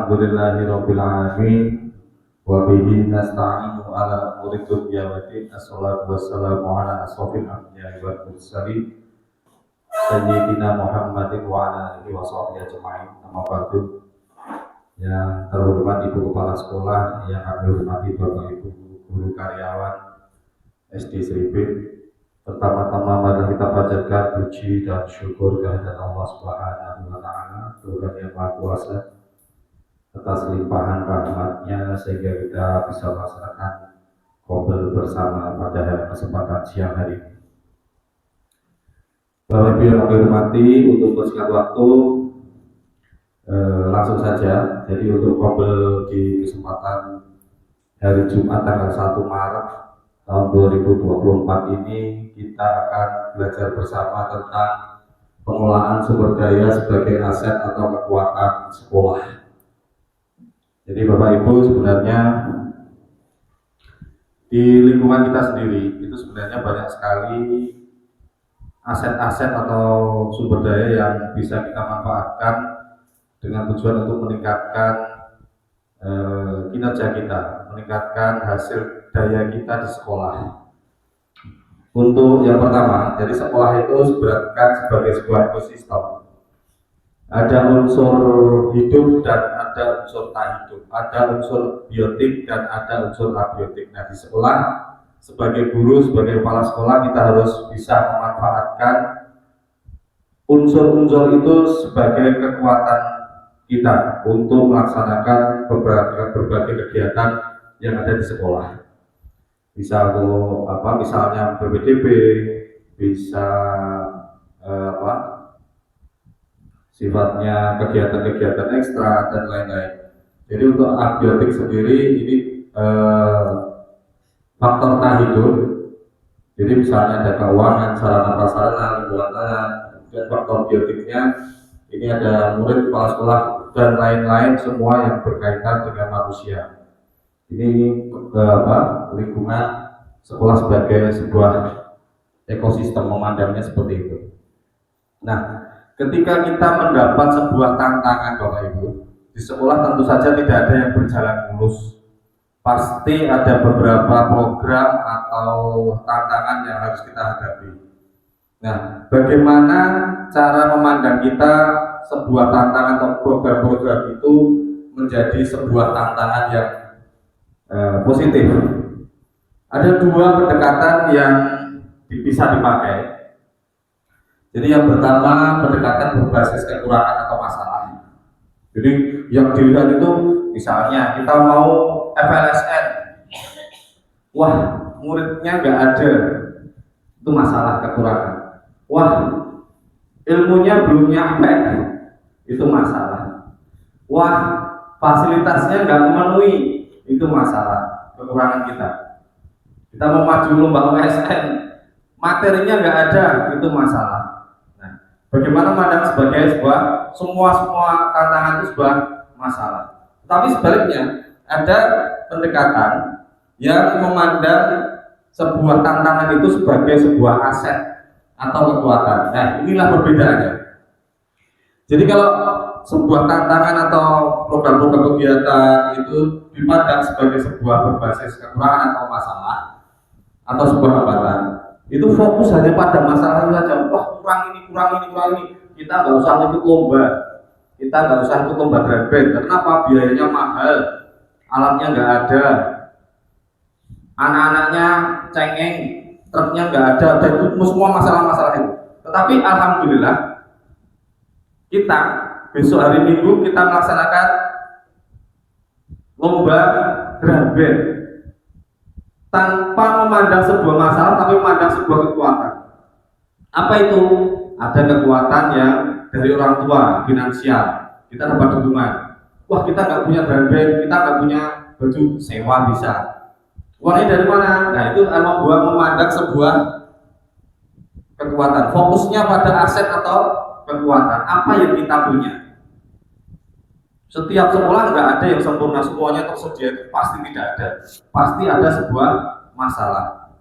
Alhamdulillahirabbil alamin wa bihi nasta'inu ala umuri dunya waddin. Assalatu wassalamu ala asrofil anbiya'i wal mursalin sayyidina Muhammadin wa ala alihi wa sahbihi ajma'in. Amma ba'du. Yang terhormat Ibu Kepala Sekolah, yang kami hormati Bapak Ibu guru karyawan SD Sripit. Pertama-tama mari kita panjatkan puji dan syukur kehadirat Allah Subhanahu wa taala, Tuhan yang Maha Kuasa, atas limpahan rahmat-Nya sehingga kita bisa melaksanakan qobel bersama pada kesempatan siang hari ini. Bapak Ibu yang kami hormati, untuk persingkat waktu langsung saja. Jadi untuk qobel di kesempatan hari Jumat tanggal 1 Maret tahun 2024 ini kita akan belajar bersama tentang pengelolaan sumber daya sebagai aset atau kekuatan sekolah. Jadi Bapak Ibu, sebenarnya di lingkungan kita sendiri itu sebenarnya banyak sekali aset-aset atau sumber daya yang bisa kita manfaatkan dengan tujuan untuk meningkatkan kinerja kita, meningkatkan hasil daya kita di sekolah. Untuk yang pertama, jadi sekolah itu beratkan sebagai sebuah ekosistem. Ada unsur hidup dan ada unsur tak hidup, ada unsur biotik dan ada unsur abiotik. Nah, di sekolah sebagai guru, sebagai kepala sekolah, kita harus bisa memanfaatkan unsur-unsur itu sebagai kekuatan kita untuk melaksanakan berbagai kegiatan yang ada di sekolah. Bisa misalnya PPDB, bisa sifatnya kegiatan-kegiatan ekstra dan lain-lain. Jadi untuk abiotik sendiri ini faktor tak hidup. Jadi misalnya ada keuangan, sarana prasarana, lingkungan tanah, dan faktor biotiknya ini ada murid, kepala sekolah dan lain-lain, semua yang berkaitan dengan manusia. Ini lingkungan sekolah sebagai sebuah ekosistem, memandangnya seperti itu. Nah, ketika kita mendapat sebuah tantangan Bapak Ibu, di sekolah tentu saja tidak ada yang berjalan mulus. Pasti ada beberapa program atau tantangan yang harus kita hadapi. Nah, bagaimana cara memandang kita sebuah tantangan atau program-program itu menjadi sebuah tantangan yang positif? Ada dua pendekatan yang bisa dipakai. Jadi yang pertama, pendekatan berbasis kekurangan atau masalah. Jadi yang dilihat itu misalnya kita mau FLSN, wah muridnya nggak ada, itu masalah kekurangan. Wah ilmunya belum nyampe, itu masalah. Wah fasilitasnya nggak memenuhi, itu masalah kekurangan kita. Kita mau maju lomba OSN, materinya nggak ada, itu masalah. Nah, bagaimana memandang sebagai sebuah semua tantangan itu sebuah masalah. Tapi sebaliknya ada pendekatan yang memandang sebuah tantangan itu sebagai sebuah aset atau kekuatan. Nah, inilah perbedaannya. Jadi kalau sebuah tantangan atau program-program kegiatan itu dipandang sebagai sebuah berbasis kekurangan atau masalah atau sebuah hambatan, itu fokus hanya pada masalah saja. Wah kurang ini. Kita nggak usah ikut lomba, kita nggak usah ikut lomba drum band. Kenapa? Biayanya mahal, alatnya nggak ada, anak-anaknya cengeng, truknya nggak ada, dan itu semua masalah-masalah itu. Tetapi alhamdulillah kita besok hari Minggu kita melaksanakan lomba drum band tanpa memandang sebuah masalah, tapi memandang sebuah kekuatan. Apa itu? Ada kekuatan yang dari orang tua, finansial, kita dapat dukungan. Wah kita nggak punya drum band, kita nggak punya baju sewa, bisa. Uangnya dari mana? Nah itu membuat memandang sebuah kekuatan. Fokusnya pada aset atau kekuatan. Apa yang kita punya? Setiap sekolah nggak ada yang sempurna, semuanya tersedia, itu pasti tidak ada. Pasti ada sebuah masalah.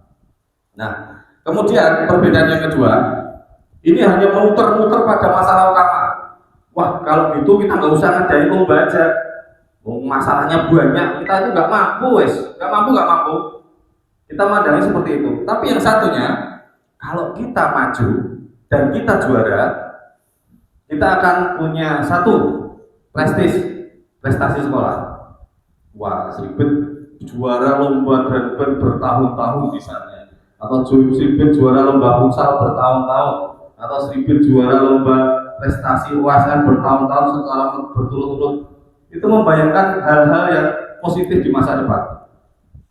Nah, kemudian perbedaan yang kedua, ini hanya muter-muter pada masalah utama. Wah, kalau gitu kita nggak usah ngadain lomba aja. Masalahnya banyak, kita itu nggak mampu, nggak mampu. Kita mandangnya seperti itu. Tapi yang satunya, kalau kita maju dan kita juara, kita akan punya satu prestasi sekolah. Wah, seribet juara lomba drum bertahun-tahun misalnya, atau seribet juara lomba futsal bertahun-tahun, atau seribet juara lomba prestasi UASN bertahun-tahun secara berturut-turut. Itu membayangkan hal-hal yang positif di masa depan.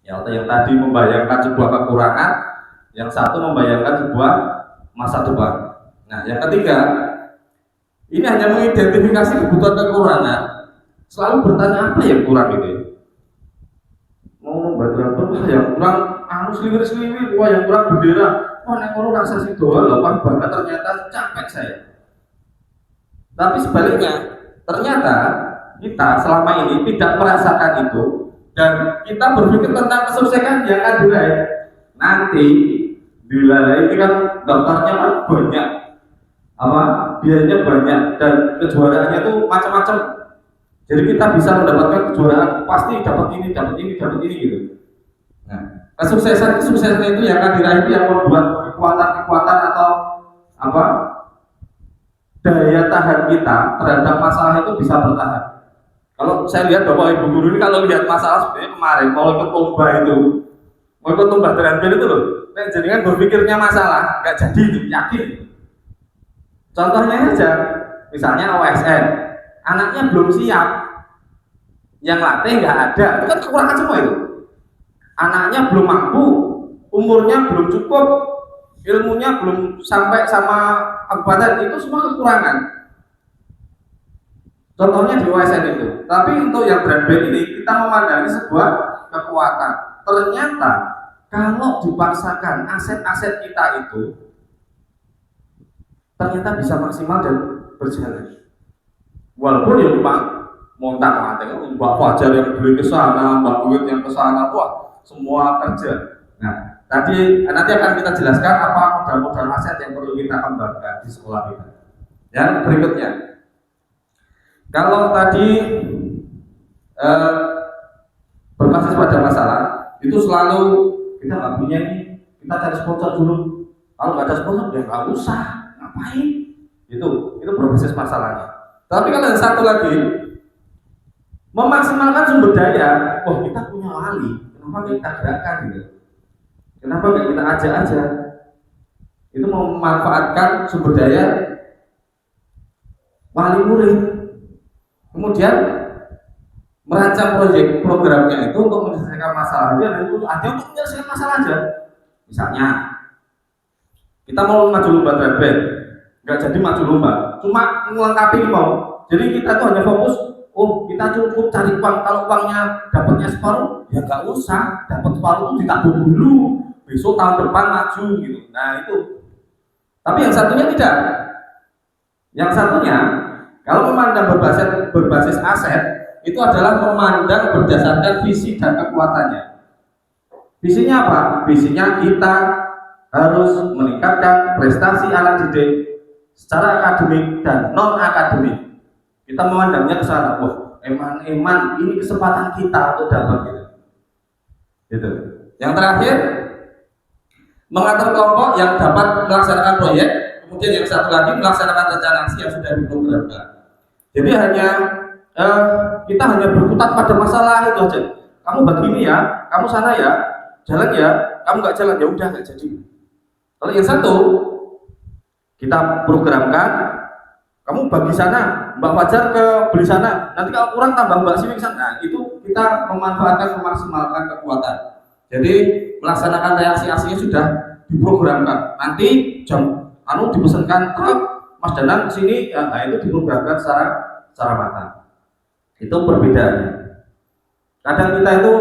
Yang tadi membayangkan sebuah kekurangan, yang satu membayangkan sebuah masa depan. Nah, yang ketiga, ini hanya mengidentifikasi kebutuhan kekurangan, selalu bertanya apa yang kurang gitu ya. Mau lomba drum, wah yang kurang seliwir-seliwir, wah yang kurang bendera, wah yang kurang rasa sih doa, loh banget ternyata capek saya. Tapi sebaliknya, ternyata kita selama ini tidak merasakan itu, dan kita berpikir tentang kesuksesan yang akan diraih. Nanti bila ini kan daftarnya kan banyak, biayanya banyak, dan kejuaraannya tuh macam-macam. Jadi kita bisa mendapatkan kejuaraan, pasti dapat ini gitu. Nah, kesuksesan itu yang akan diraih itu yang membuat kekuatan atau daya tahan kita terhadap masalah itu bisa bertahan. Kalau saya lihat Bapak Ibu guru ini kalau lihat masalah sebenarnya kemarin mau ikut lomba drum itu loh, jadi kan berpikirnya masalah nggak jadi itu, yakin. Contohnya aja, misalnya OSN, anaknya belum siap, yang latih nggak ada, itu kan kekurangan semua itu. Anaknya belum mampu, umurnya belum cukup, ilmunya belum sampai sama kabupaten, itu semua kekurangan. Contohnya di OSN itu. Tapi untuk yang drum band ini kita memandangi sebuah kekuatan. Ternyata kalau dipaksakan aset-aset kita itu ternyata bisa maksimal dan berjalan. Walaupun ya memang montak-manting, Mbak Fajar yang beli ke sana, Mbak Duit yang ke sana, wah semua kerja. Nah, nanti akan kita jelaskan apa modal-modal aset yang perlu kita kembangkan di sekolah kita. Yang berikutnya, kalau tadi berbasis pada masalah, itu selalu kita nggak punya nih, kita cari sponsor dulu. Kalau nggak ada sponsor ya nggak usah, ngapain? Itu berbasis masalahnya. Tapi kalau yang satu lagi, memaksimalkan sumber daya, kita punya wali, kenapa kita gerakkan gitu? Kenapa nggak kita ajak aja? Itu memanfaatkan sumber daya wali murid. Kemudian merancang programnya itu untuk menyelesaikan masalah aja, dan itu aja untuk menyelesaikan masalah aja. Misalnya kita mau maju lomba drum band, nggak jadi maju lomba, cuma melengkapi mau. Jadi kita tuh hanya fokus, kita cukup cari uang. Kalau uangnya dapatnya separuh, ya nggak usah, dapat separuh itu ditabung dulu, besok tahun depan maju gitu. Nah itu. Tapi yang satunya tidak. Yang satunya, kalau memandang berbasis aset, itu adalah memandang berdasarkan visi dan kekuatannya. Visinya apa? Visinya kita harus meningkatkan prestasi anak didik secara akademik dan non akademik. Kita memandangnya ke sana. Eman ini kesempatan kita untuk dapat gitu. Yang terakhir, mengatur kelompok yang dapat melaksanakan proyek. Kemudian yang satu lagi melaksanakan rencana aksi yang sudah diprogramkan. Jadi kita hanya berkutat pada masalah itu aja. Kamu begini ya, kamu sana ya, jalan ya, kamu nggak jalan ya udah nggak jadi. Kalau yang satu kita programkan, kamu bagi sana, Mbak Fajar ke beli sana, nanti kalau kurang tambah Mbak Siwi ke sana. Itu kita memaksimalkan kekuatan. Jadi melaksanakan reaksi-aksinya sudah diprogramkan. Nanti dipesankan truk Mas Danang kesini, nah itu diprogramkan secara matang. Itu perbedaannya. Kadang kita itu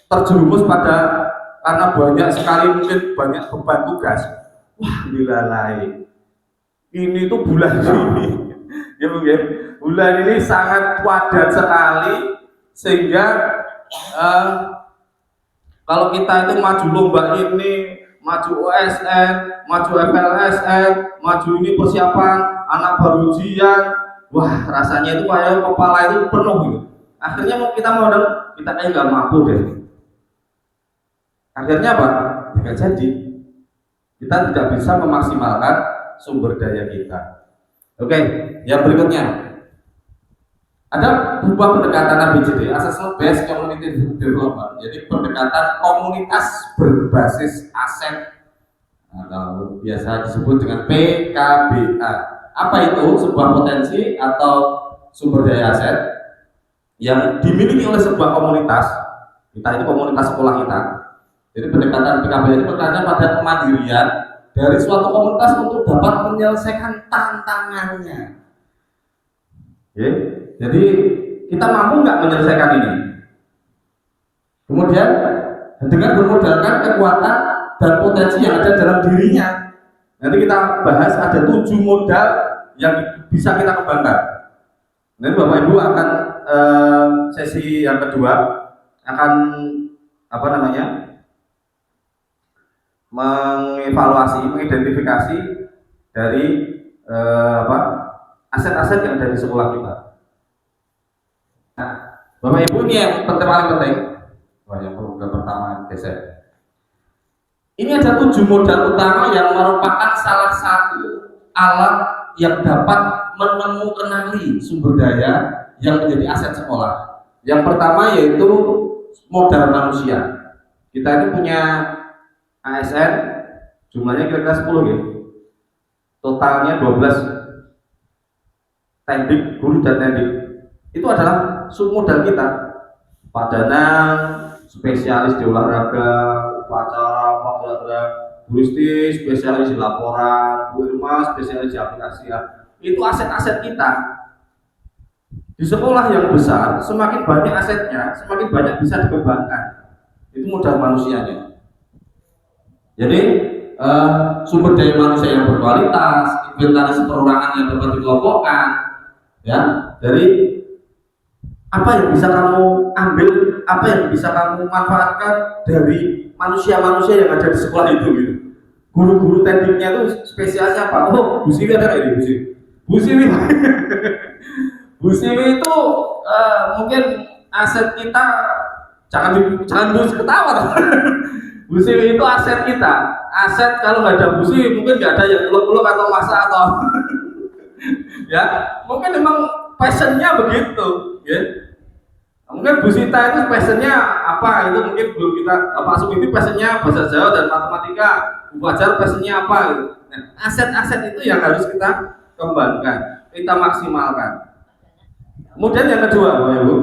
terjerumus karena banyak sekali mungkin banyak beban tugas. Wah, dilalai. Ini tuh bulan ini, ya, bulan ini sangat padat sekali sehingga kalau kita itu maju lomba ini, maju OSN, maju FLSN, maju ini persiapan anak baru ujian, wah rasanya itu kayak kepala itu penuh gitu. Akhirnya kita modal, kita kayak nggak mampu deh. Akhirnya apa? Ya nggak jadi. Kita tidak bisa memaksimalkan sumber daya kita. Oke, yang berikutnya ada sebuah pendekatan ABCD, Assessment Based Community Development. Jadi pendekatan komunitas berbasis aset atau biasa disebut dengan PKBA. Apa itu? Sebuah potensi atau sumber daya aset yang dimiliki oleh sebuah komunitas. Kita itu komunitas sekolah kita. Jadi pendekatan PKBA ini bertanya pada kemandirian dari suatu komunitas untuk dapat menyelesaikan tantangannya. Oke. Jadi kita mampu nggak menyelesaikan ini? Kemudian dengan bermodalkan kekuatan dan potensi yang ada dalam dirinya. Nanti kita bahas ada 7 modal yang bisa kita kembangkan. Nanti Bapak Ibu akan sesi yang kedua akan mengevaluasi, mengidentifikasi dari aset-aset yang ada di sekolah kita. Nah, Bapak Ibu ini yang paling penting. Yang pertama geser. Ini ada 7 modal utama yang merupakan salah satu alat yang dapat menemukan sumber daya yang menjadi aset sekolah. Yang pertama yaitu modal manusia. Kita ini punya ASN jumlahnya kira-kira 10 ya. Totalnya 12 tendik, guru dan tendik. Itu adalah submodal kita. Pak Danang, spesialis di olahraga, upacara, Gusti spesialis di laporan, Bu Irma spesialis di aplikasi. Itu aset-aset kita. Di sekolah yang besar, semakin banyak asetnya, semakin banyak bisa dikembangkan. Itu modal manusianya. Jadi sumber daya manusia yang berkualitas, inventaris perorangan yang dapat dikelompokkan, ya. Dari apa yang bisa kamu ambil, apa yang bisa kamu manfaatkan dari manusia-manusia yang ada di sekolah itu gitu. Guru-guru tekniknya itu spesialnya apa? Oh, Bu Siwi ada nggak ini? Bu Siwi Bu Siwi itu mungkin aset kita, jangan terus ketawa. Bu Siwi itu aset kita. Aset kalau nggak ada Bu Siwi mungkin nggak ada yang peluk-peluk atau masak atau ya, mungkin memang passionnya begitu ya. Mungkin Bu Sita itu passionnya apa, itu mungkin belum kita masuk. Itu passionnya bahasa Jawa dan matematika. Bu Fajar passionnya apa gitu. Nah, aset-aset itu yang harus kita kembangkan, kita maksimalkan. Kemudian yang kedua Bapak Ibu,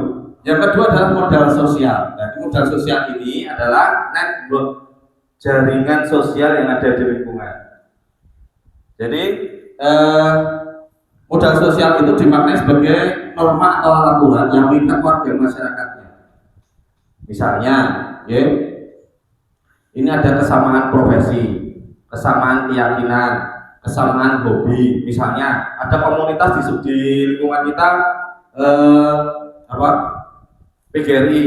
yang kedua adalah modal sosial. Nah, modal sosial ini adalah network, jaringan sosial yang ada di lingkungan. Jadi modal sosial itu dimaknai sebagai norma atau aturan yang mengikat warga masyarakatnya. Misalnya, ya, ini ada kesamaan profesi, kesamaan keyakinan, kesamaan hobi. Misalnya, ada komunitas di lingkungan kita, PGRI,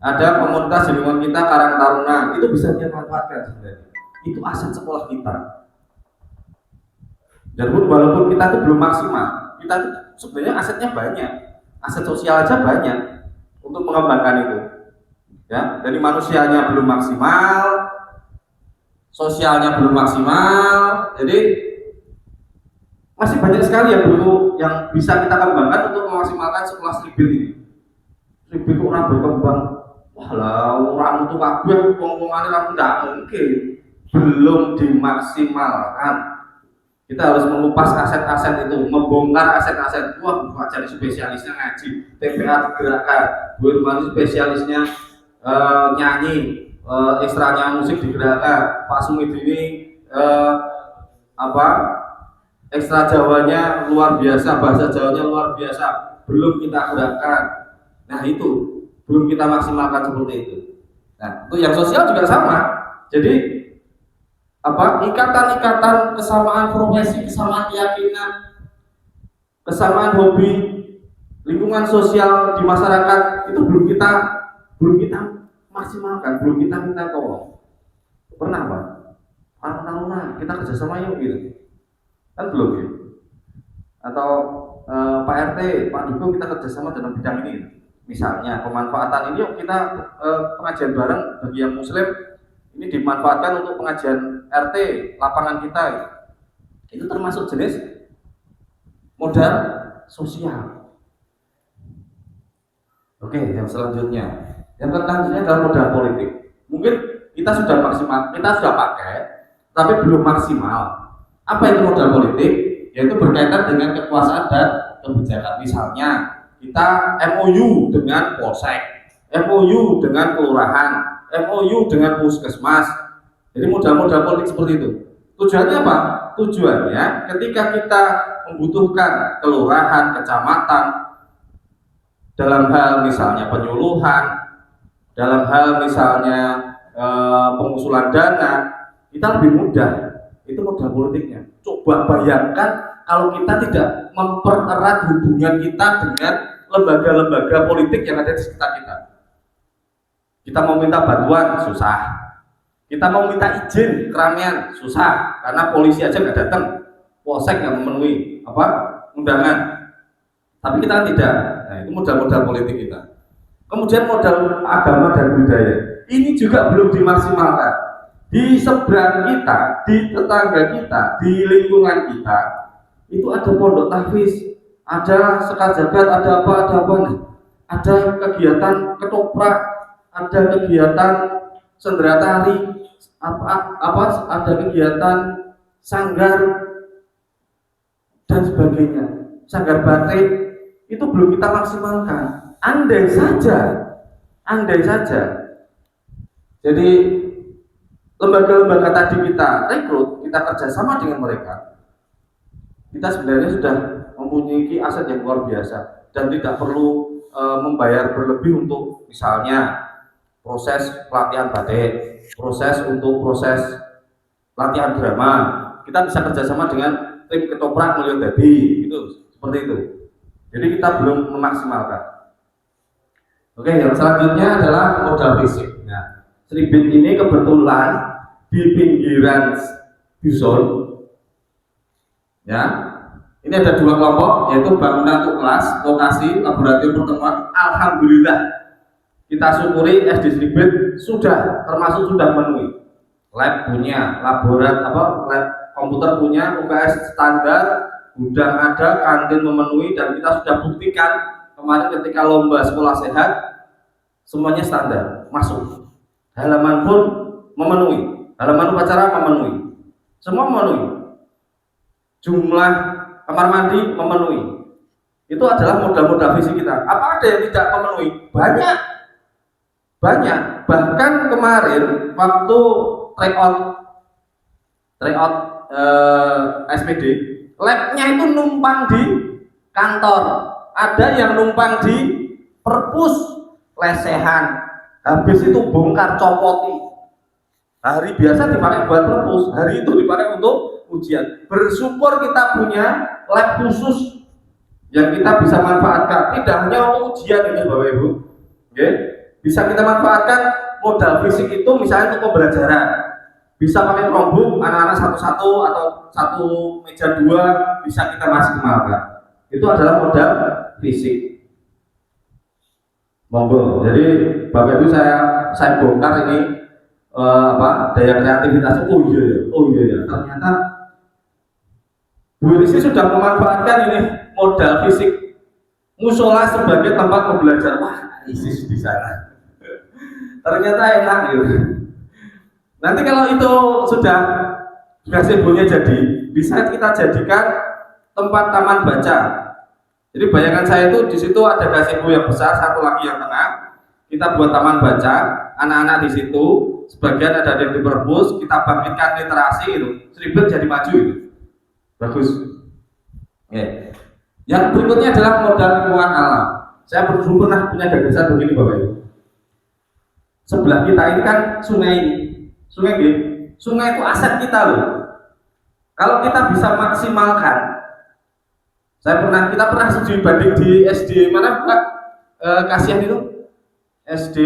ada komunitas di lingkungan kita Karang Taruna. Itu bisa kita manfaatkan sebenarnya. Itu aset sekolah kita. Dan walaupun kita itu belum maksimal, kita itu sebenarnya asetnya banyak, aset sosial aja banyak untuk mengembangkan itu. Ya, dari manusianya belum maksimal, sosialnya belum maksimal, jadi masih banyak sekali yang bisa kita kembangkan untuk memaksimalkan sekolah Sribil ini. Sribil itu orang berkembang, orang itu kabeh ngomong-ngomongan kan tidak mungkin, belum dimaksimalkan. Kita harus mengupas aset-aset itu, membongkar aset-aset. Wah, Bu Fajar spesialisnya ngaji, TPA digerakkan, Bu Irma spesialisnya nyanyi, ekstranya musik digerakkan, Pak Sumit ini ekstra Jawanya luar biasa, bahasa Jawanya luar biasa, belum kita gerakkan. Nah itu belum kita maksimalkan seperti itu. Nah itu yang sosial juga sama. Jadi ikatan-ikatan, kesamaan profesi, kesamaan keyakinan, kesamaan hobi, lingkungan sosial di masyarakat itu belum kita maksimalkan, belum kita minta tolong. Pernah Pak? Tahunan kita kerjasama yuk gitu, kan belum gitu. Atau Pak RT, Pak Dukung kita kerjasama dalam bidang ini. Misalnya pemanfaatan ini, yuk kita pengajian bareng bagi yang muslim ini dimanfaatkan untuk pengajian RT lapangan kita, itu termasuk jenis modal sosial. Oke, yang selanjutnya adalah modal politik. Mungkin kita sudah maksimal, kita sudah pakai, tapi belum maksimal. Apa itu modal politik? Yaitu berkaitan dengan kekuasaan dan kebijakan. Misalnya kita MOU dengan polsek, MOU dengan kelurahan, MOU dengan puskesmas. Jadi modal-modal politik seperti itu. Tujuannya apa? Tujuannya ketika kita membutuhkan kelurahan, kecamatan dalam hal misalnya penyuluhan, dalam hal misalnya pengusulan dana, kita lebih mudah. Itu modal politiknya. Coba bayangkan kalau kita tidak mempererat hubungan kita dengan lembaga-lembaga politik yang ada di sekitar kita. Kita mau minta bantuan susah, kita mau minta izin keramaian susah, karena polisi aja nggak datang, polsek nggak memenuhi undangan. Tapi kita tidak. Nah, itu modal-modal politik kita. Kemudian modal agama dan budaya, ini juga belum dimaksimalkan. Di seberang kita, di tetangga kita, di lingkungan kita, itu ada pondok tahfiz, ada sekar jagat, ada apa nih? Ada kegiatan ketoprak, ada kegiatan sendera tari, ada kegiatan sanggar dan sebagainya, sanggar batik, itu belum kita maksimalkan. Andai saja. Jadi lembaga-lembaga tadi kita rekrut, kita kerjasama dengan mereka, kita sebenarnya sudah mempunyai aset yang luar biasa dan tidak perlu membayar berlebih untuk misalnya proses pelatihan batik, proses latihan drama. Kita bisa kerjasama dengan tim ketoprak Mulyo Dadi, itu seperti itu. Jadi kita belum memaksimalkan. Oke, yang selanjutnya adalah modal fisik. Nah, Sribit ini kebetulan di pinggiran dusun. Ya, ini ada dua kelompok, yaitu bangunan untuk kelas, lokasi, laboratorium pertemuan. Alhamdulillah, kita syukuri SD Sribit sudah memenuhi. Lab punya, lab komputer punya, UKS standar, gudang ada, kantin memenuhi, dan kita sudah buktikan kemarin ketika lomba sekolah sehat semuanya standar, masuk. Halaman pun memenuhi, halaman upacara memenuhi, semua memenuhi. Jumlah kamar mandi memenuhi. Itu adalah modal-modal fisik kita. Apa ada yang tidak memenuhi? Banyak. Bahkan kemarin waktu tryout SPD, labnya itu numpang di kantor, ada yang numpang di perpus, lesehan, habis itu bongkar copoti. Hari biasa dipakai buat perpus, hari itu dipakai untuk ujian. Bersyukur kita punya lab khusus yang kita bisa manfaatkan, tidak hanya untuk ujian ini Bapak Ibu. Oke? Bisa kita manfaatkan modal fisik itu misalnya untuk pembelajaran. Bisa pakai Chromebook, anak-anak satu-satu atau satu meja dua, bisa kita maksimalkan. Itu adalah modal fisik. Monggo. Jadi Bapak Ibu saya bongkar ini daya kreativitasnya. Oh iya ya. Ternyata Bu Risi sudah memanfaatkan ini modal fisik musola sebagai tempat pembelajaran. Wah, ISIS di sana. Ternyata enak gitu. Nanti kalau itu sudah gazebo-nya jadi, bisa kita jadikan tempat taman baca. Jadi bayangan saya itu di situ ada gazebo yang besar, satu lagi yang tengah. Kita buat taman baca, anak-anak di situ, sebagian ada di perpus, kita bangkitkan literasi itu, Sribit jadi maju itu. Bagus. Oke. Yang berikutnya adalah modal lingkungan alam. Saya pernah punya gagasan begini Bapak Ibu. Sebelah kita ini kan sungai ini. Sungai itu aset kita loh. Kalau kita bisa maksimalkan, kita pernah studi banding di SD mana Pak? Kasihan itu SD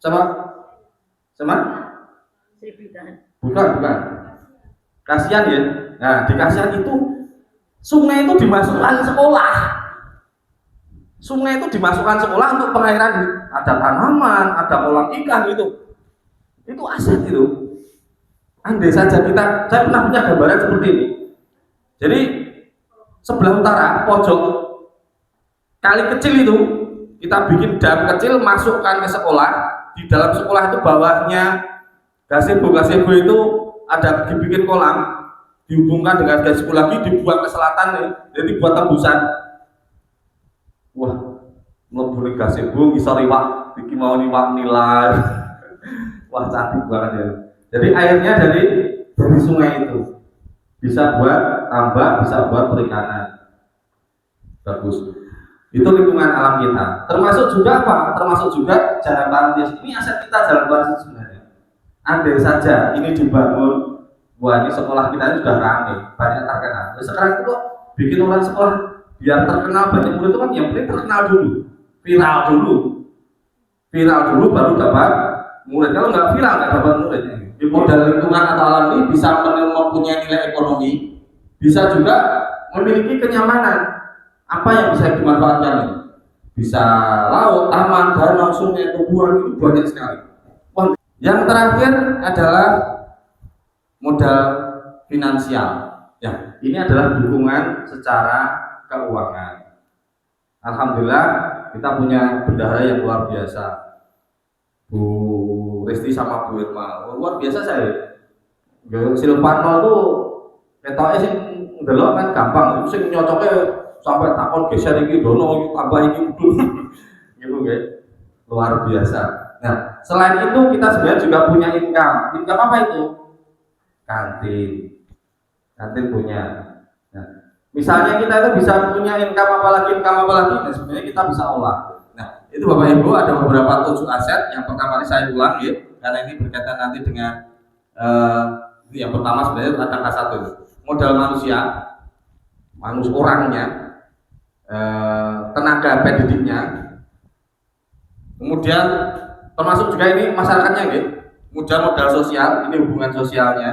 sama bukan Kasihan ya. Nah di Kasihan itu sungai itu dimasukkan sekolah. sungai itu dimasukkan sekolah untuk pengairan, ada tanaman, ada kolam ikan itu aset itu. Andai saja saya pernah punya gambaran seperti ini. Jadi sebelah utara pojok kali kecil itu kita bikin dam kecil, masukkan ke sekolah. Di dalam sekolah itu bawahnya gazebo itu ada dibikin kolam, dihubungkan dengan gazebo lagi, dibuat ke selatan nih, jadi buat tembusan. Wah, mlebu gazebo ngisor iwak, iki mau iwak nilai. Wah, cantik banget ya. Jadi airnya dari sungai itu bisa buat tambak, bisa buat perikanan. Bagus. Itu lingkungan alam kita. Termasuk juga apa? Termasuk juga jalan Parentius. Ini aset kita jalan Parentius sebenarnya. Andai saja ini dibangun, wah ini sekolah kita ini sudah ramai, banyak terkenal. Nah, sekarang itu kok bikin orang sekolah biar terkenal banyak murid itu kan yang penting terkenal dulu, viral dulu baru dapat murid. Kalau nggak viral nggak dapat murid. Di modal lingkungan atau alam ini bisa mempunyai nilai ekonomi, bisa juga memiliki kenyamanan. Apa yang bisa dimanfaatkan ini? Bisa laut, taman, danau, sungai, tumbuhan, itu banyak sekali. Yang terakhir adalah modal finansial. Ya, ini adalah dukungan secara keuangan. Alhamdulillah kita punya bendahara yang luar biasa. Bu Resti sama Bu Irma luar biasa saya. Silvano tuh ketoknya sih ndelok kan gampang, sing nyocoke sampai takon geser iki dono iki tambah iki kudu. Gitu nggih. Luar biasa. Nah, selain itu kita sebenarnya juga punya income. Income apa itu? Kantin. Kantin punya. Nah, misalnya kita itu bisa punya income apalagi, nah sebenarnya kita bisa olah. Nah, itu Bapak Ibu ada beberapa 7 aset. Yang pertama ini saya ulang ya, karena ini berkaitan nanti dengan yang pertama sebenarnya ada angka 1 itu. Modal manusia orangnya, tenaga pendidiknya, kemudian termasuk juga ini masyarakatnya gitu. Kemudian modal sosial, ini hubungan sosialnya.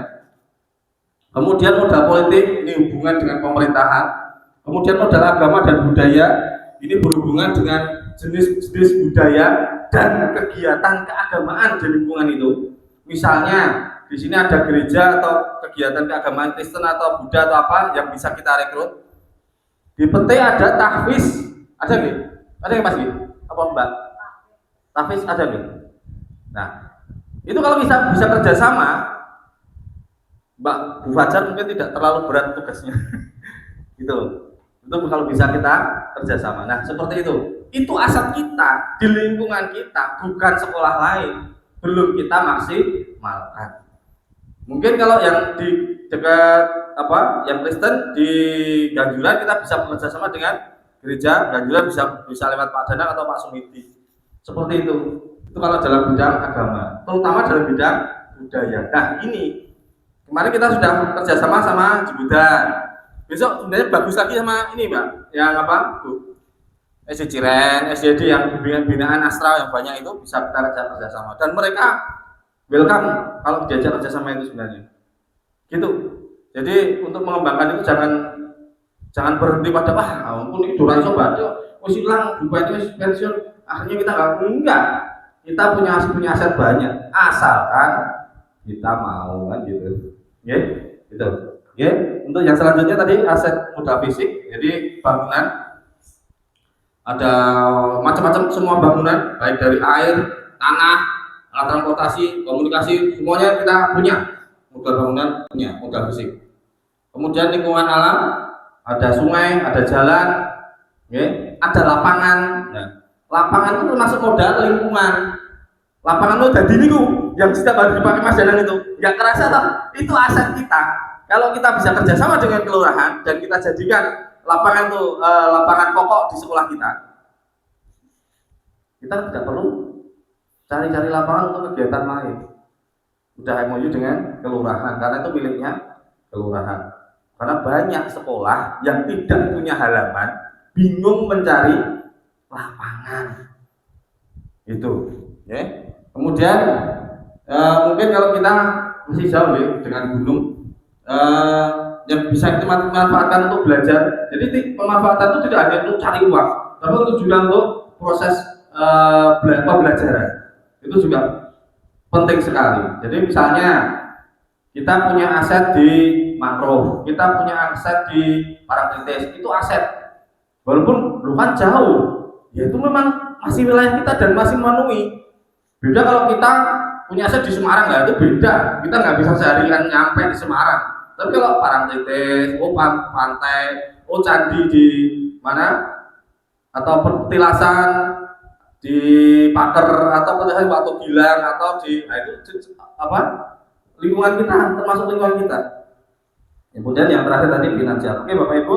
Kemudian modal politik, ini hubungan dengan pemerintahan. Kemudian modal agama dan budaya, ini berhubungan dengan jenis-jenis budaya dan kegiatan keagamaan di lingkungan itu. Misalnya di sini ada gereja atau kegiatan keagamaan Kristen atau Buddha atau apa yang bisa kita rekrut. Di Pete ada tahfiz, ada nggih? Ada yang pasti? Apa Mbak? Tahfiz ada nggih? Nah, itu kalau bisa kerjasama, Mbak Bu Fajar mungkin tidak terlalu berat tugasnya. Gitu. Itu kalau bisa kita kerjasama. Nah, seperti itu. Itu aset kita di lingkungan kita, bukan sekolah lain. Belum kita maksimalkan. Mungkin kalau yang di dekat yang Kristen di Ganjuran kita bisa bekerja sama dengan gereja Ganjuran, bisa lewat Pak Danang atau Pak Sumiti. Seperti itu. Itu kalau dalam bidang agama, terutama dalam bidang budaya. Nah, ini kemarin kita sudah kerjasama sama Jibudan. Besok sebenarnya bagus lagi sama ini Mbak, yang Bu? SD Ciren, SDD yang binaan Astra yang banyak itu bisa kita kerjasama. Dan mereka welcome kalau diajak kerjasama itu sebenarnya. Gitu. Jadi untuk mengembangkan itu jangan berhenti pada ampun itu ora iso baca. Wis ilang bupati wis pensiun, akhirnya kita enggak. Kita punya aset banyak asalkan kita mau kan gitu. Nggih, gitu. Nggih, untuk yang selanjutnya tadi aset modal fisik. Jadi bangunan ada macam-macam semua bangunan, baik dari air, tanah, alat transportasi, komunikasi, semuanya kita punya. Modal bangunan punya, modal fisik. Kemudian lingkungan alam, ada sungai, ada jalan, okay? Ada lapangan. Nah, lapangan itu termasuk modal lingkungan. Lapangan itu jadi ini yang setiap hari dipakai Mas Danang itu, nggak kerasa toh? Itu aset kita. Kalau kita bisa kerjasama dengan kelurahan dan kita jadikan lapangan itu lapangan pokok di sekolah kita tidak perlu cari-cari lapangan untuk kegiatan lain. Udah MOU dengan kelurahan karena itu miliknya kelurahan. Karena banyak sekolah yang tidak punya halaman, bingung mencari lapangan. Itu, ya. Kemudian mungkin kalau kita masih jauh ya dengan gunung, yang bisa kita manfaatkan untuk belajar. Jadi pemanfaatan itu tidak hanya untuk cari uang, tapi untuk juga untuk proses pembelajaran itu juga penting sekali. Jadi misalnya kita punya aset di mangrove, kita punya aset di Parangtritis, itu aset. Walaupun lu kan jauh, ya itu memang masih wilayah kita dan masih memenuhi. Beda kalau kita punya aset di Semarang, lah itu beda. Kita nggak bisa seharian nyampe di Semarang. Tapi kalau Parangtritis, pantai, candi di mana, atau petilasan di Paker, atau petilasan Batu Gilang, atau di itu apa lingkungan kita, termasuk lingkungan kita. Kemudian yang terakhir tadi finansial. Oke Bapak Ibu,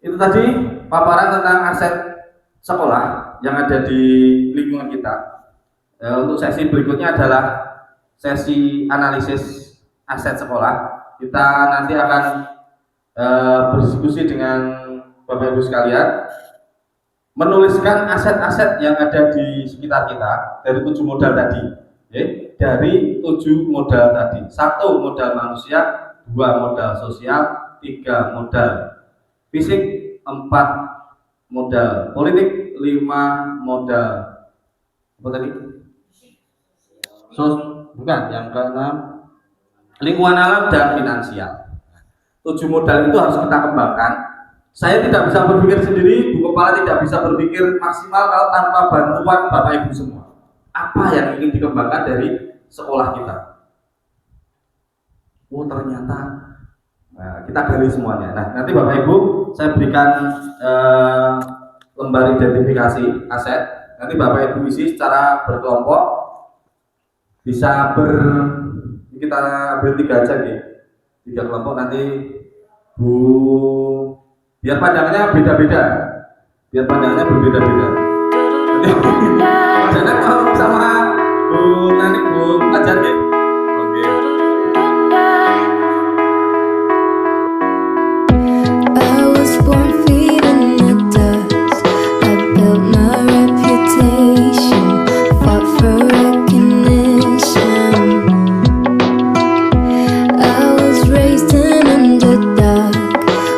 itu tadi paparan tentang aset sekolah yang ada di lingkungan kita. Untuk sesi berikutnya adalah sesi analisis aset sekolah. Kita nanti akan berdiskusi dengan Bapak Ibu sekalian, menuliskan aset-aset yang ada di sekitar kita dari 7 modal tadi. Dari 7 modal tadi. 1 modal manusia, 2 modal sosial, 3 modal fisik, 4 modal politik, 5 modal apa tadi? Bukan, yang ke-6 lingkungan alam dan finansial. 7 modal itu harus kita kembangkan. Saya tidak bisa berpikir sendiri, Bu Kepala tidak bisa berpikir maksimal kalau tanpa bantuan Bapak Ibu semua. Apa yang ingin dikembangkan dari sekolah kita? Oh ternyata, nah, kita gali semuanya. Nah nanti Bapak Ibu saya berikan lembar identifikasi aset. Nanti Bapak Ibu isi secara berkelompok. Bisa kita ambil 3 aja nih, 3 kelompok nanti Bu, biar pandangannya beda-beda, berbeda-beda. Jangan mau sama Bu Nani, Bu ajar nih. Oke. I was born feet in the dust. I built my reputation, fought for recognition. I was raised an underdog,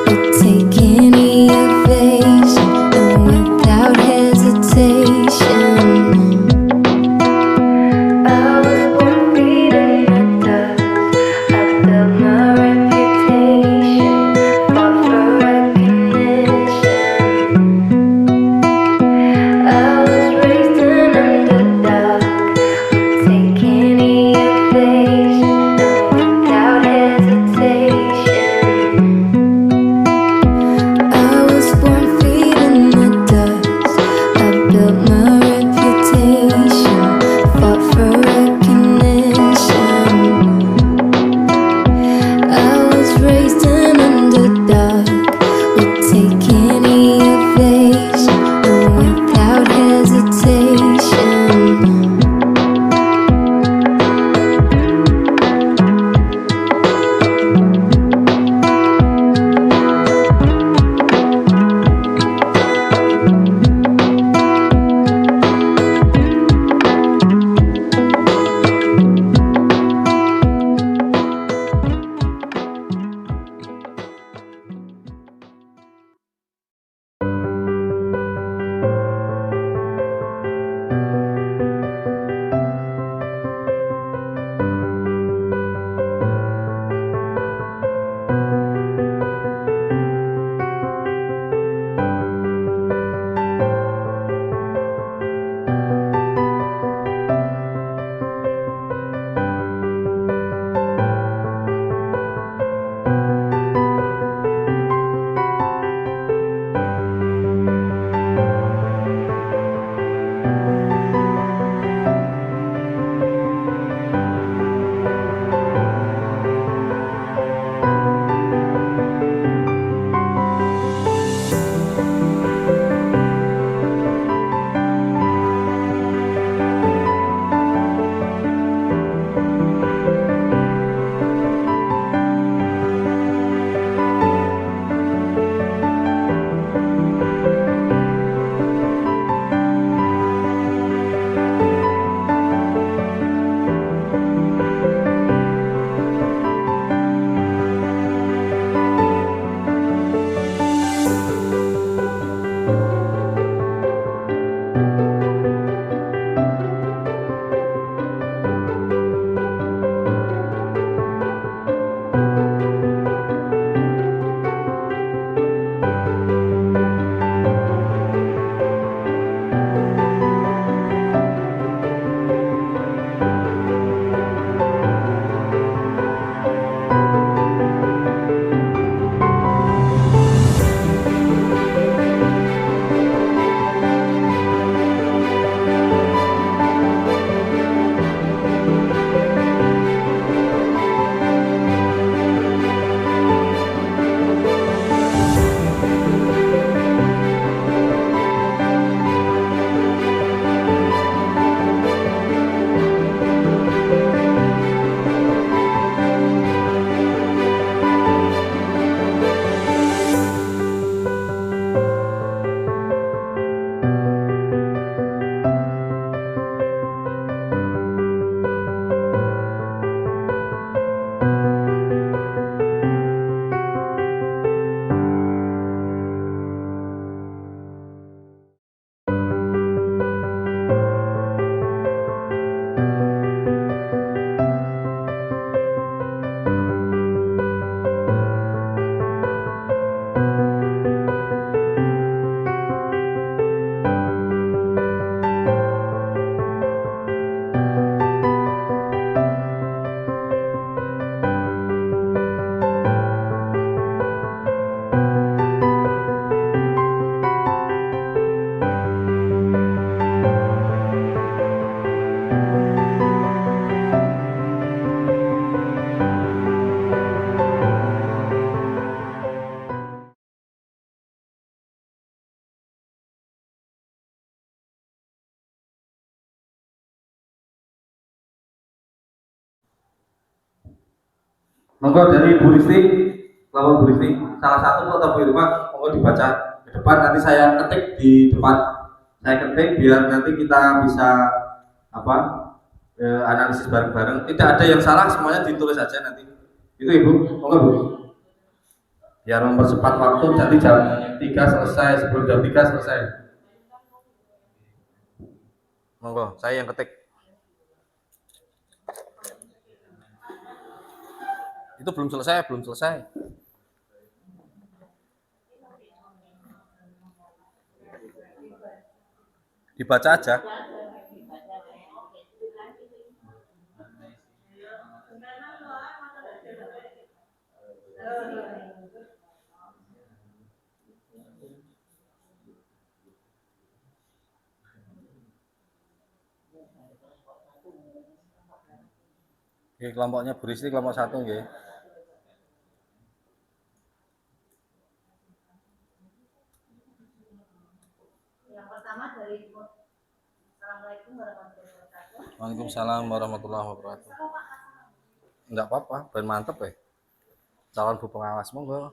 would take any evasion and without hesitation. Monggo dari Bu Risti, kelompok Bu Risti, salah satu foto Bu Irma, monggo dibaca ke depan, nanti saya ketik di depan, saya ketik biar nanti kita bisa apa analisis bareng-bareng. Tidak ada yang salah, semuanya ditulis saja nanti. Itu Ibu, monggo Bu. Biar mempercepat waktu, jadi jam 3 selesai, sebelum jam 3 selesai. Monggo, saya yang ketik. Itu belum selesai, belum selesai. Dibaca aja. Oke, kelompoknya Bu Risti kelompok 1 nggih. Yang pertama dari Assalamualaikum warahmatullahi wabarakatuh. Waalaikumsalam warahmatullahi wabarakatuh. Enggak apa-apa, ben mantep ya. Calon Bu pengawas monggo.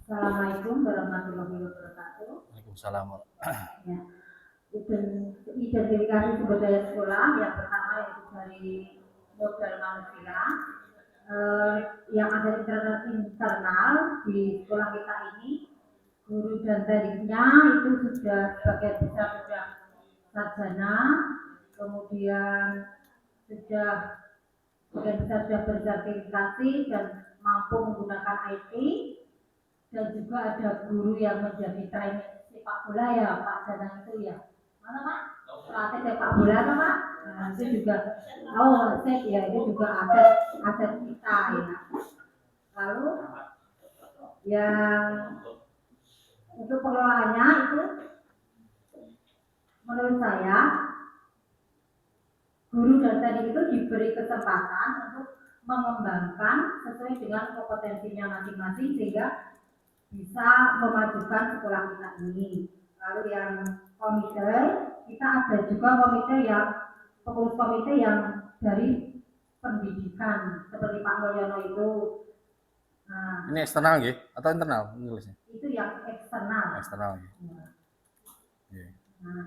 Assalamualaikum warahmatullahi wabarakatuh. Waalaikumsalam. Ya, identifikasi sumber daya sekolah yang pertama yaitu dari modal manusia yang ada internal di sekolah kita ini. Guru dan tekniknya itu sudah sebagian besar sudah sarjana, kemudian sudah sebagian besar sudah bersertifikasi dan mampu menggunakan IT, dan juga ada guru yang menjadi trainer sepak bola ya Pak Danang itu ya. Mana Pak? Pelatih sepak bola kan Pak? Nah, itu juga aset ya, itu juga aset kita ya. Lalu yang untuk pengelolaannya itu menurut saya guru dan teknik itu diberi kesempatan untuk mengembangkan sesuai dengan kompetensinya masing-masing sehingga bisa memajukan sekolah kita ini. Lalu yang komite, kita ada juga komite yang pengurus komite yang dari pendidikan seperti Pak Mulyono itu. Nah, Ini eksternal nggih atau internal nulisnya? itu yang eksternal. Eksternal nggih. Ya. Nggih. Nah,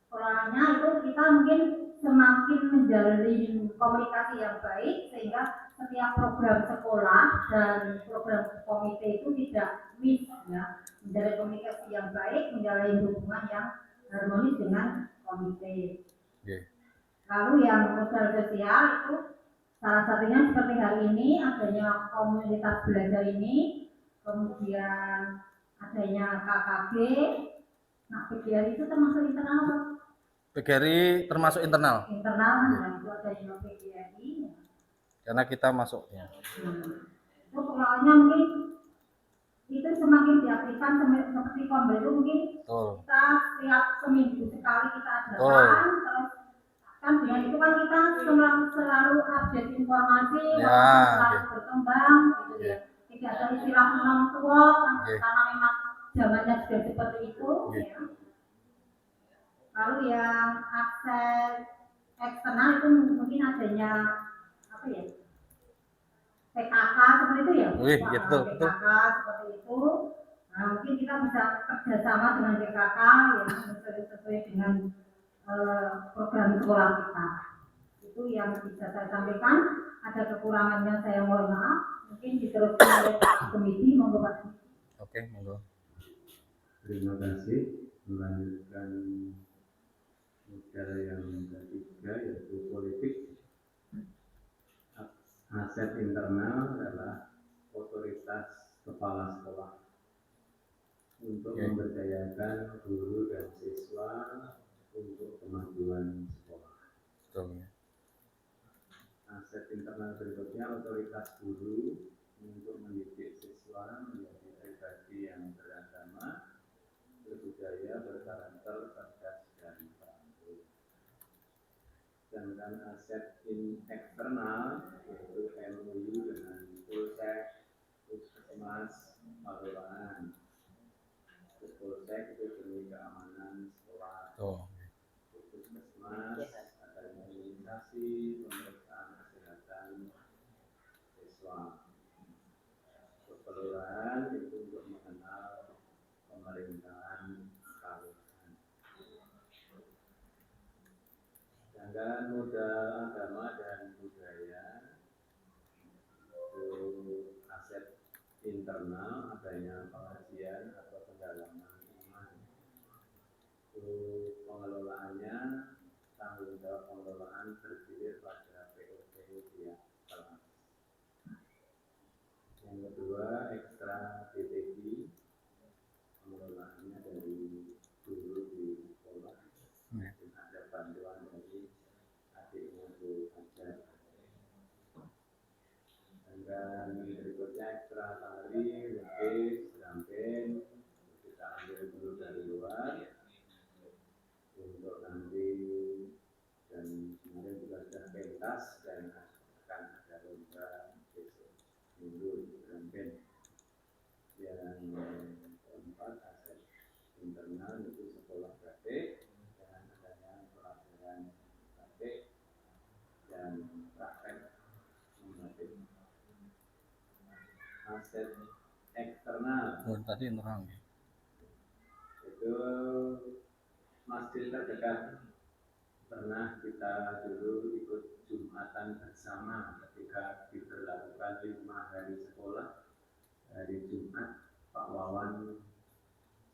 polanya itu kita mungkin semakin menjalin komunikasi yang baik sehingga setiap program sekolah dan program komite itu tidak miss ya, menjalin komunikasi yang baik, menjalin hubungan yang harmonis dengan komite. Nggih. Lalu yang modal sosial itu salah satunya seperti hari ini adanya komunitas belajar ini, kemudian adanya KKG. Nah, PGRI itu termasuk internal apa? PGRI termasuk internal Internal, nah itu adanya PGRI. karena kita masuk ya. Itu pengelolaannya mungkin itu semakin diaktifkan seperti Kombel itu mungkin Betul. kita setiap seminggu sekali kita adakan, terus kan dengan itu kan kita selalu update informasi, Ya, selalu berkembang gitu ya. Tidak ada istilah menang tua kan, karena memang zamannya sudah seperti itu ya. Lalu yang akses eksternal itu mungkin adanya apa ya, PKK seperti itu ya. Wih, ya, betul, PKK seperti itu. Nah, mungkin kita bisa kerjasama dengan PKK yang sesuai dengan program sekolah kita. Itu yang bisa saya sampaikan. Ada kekurangannya saya mohon maaf. Mungkin diteruskan oleh Pak Komiti, monggo Pak. Oke, monggo. Terima kasih. Melanjutkan modal yang ketiga yaitu politik. Aset internal adalah otoritas kepala sekolah untuk memberdayakan guru dan siswa untuk kemajuan sekolah. Betul. Aset internal berikutnya otoritas guru untuk mendidik siswa menjadi pribadi yang beragama, berbudaya, berkarakter, cerdas, dan tangguh. Sedangkan aset eksternal yaitu MUU dengan Polsek, Puskesmas, Kelurahan. Polsek itu demi keamanan sekolah. Puskesmas Sedangkan modal agama dan budaya itu aset internal, adanya pengajian atau pendalaman iman. Itu pengelolaannya, tanggung jawab pengelolaan bergilir pada POP pihak kelas. Yang kedua, ekstra PTG, pengelolaannya dari guru di sekolah. Dan ada bantuan dari adiknya Bu Hajar. Dan berikutnya ekstra tari, lukis, drum kita ambil dulu dari luar untuk nanti, dan kemarin juga sudah pentas dan akan ada lomba besok minggu drum band. Yang keempat, aset internal itu sekolah batik dengan adanya pelajaran batik dan praktek membatik. Aset eksternal Tadi terang. itu masjid terdekat. Pernah kita dulu ikut Jumatan bersama ketika diberlakukan 5 hari sekolah. Hari Jumat Pak Wawan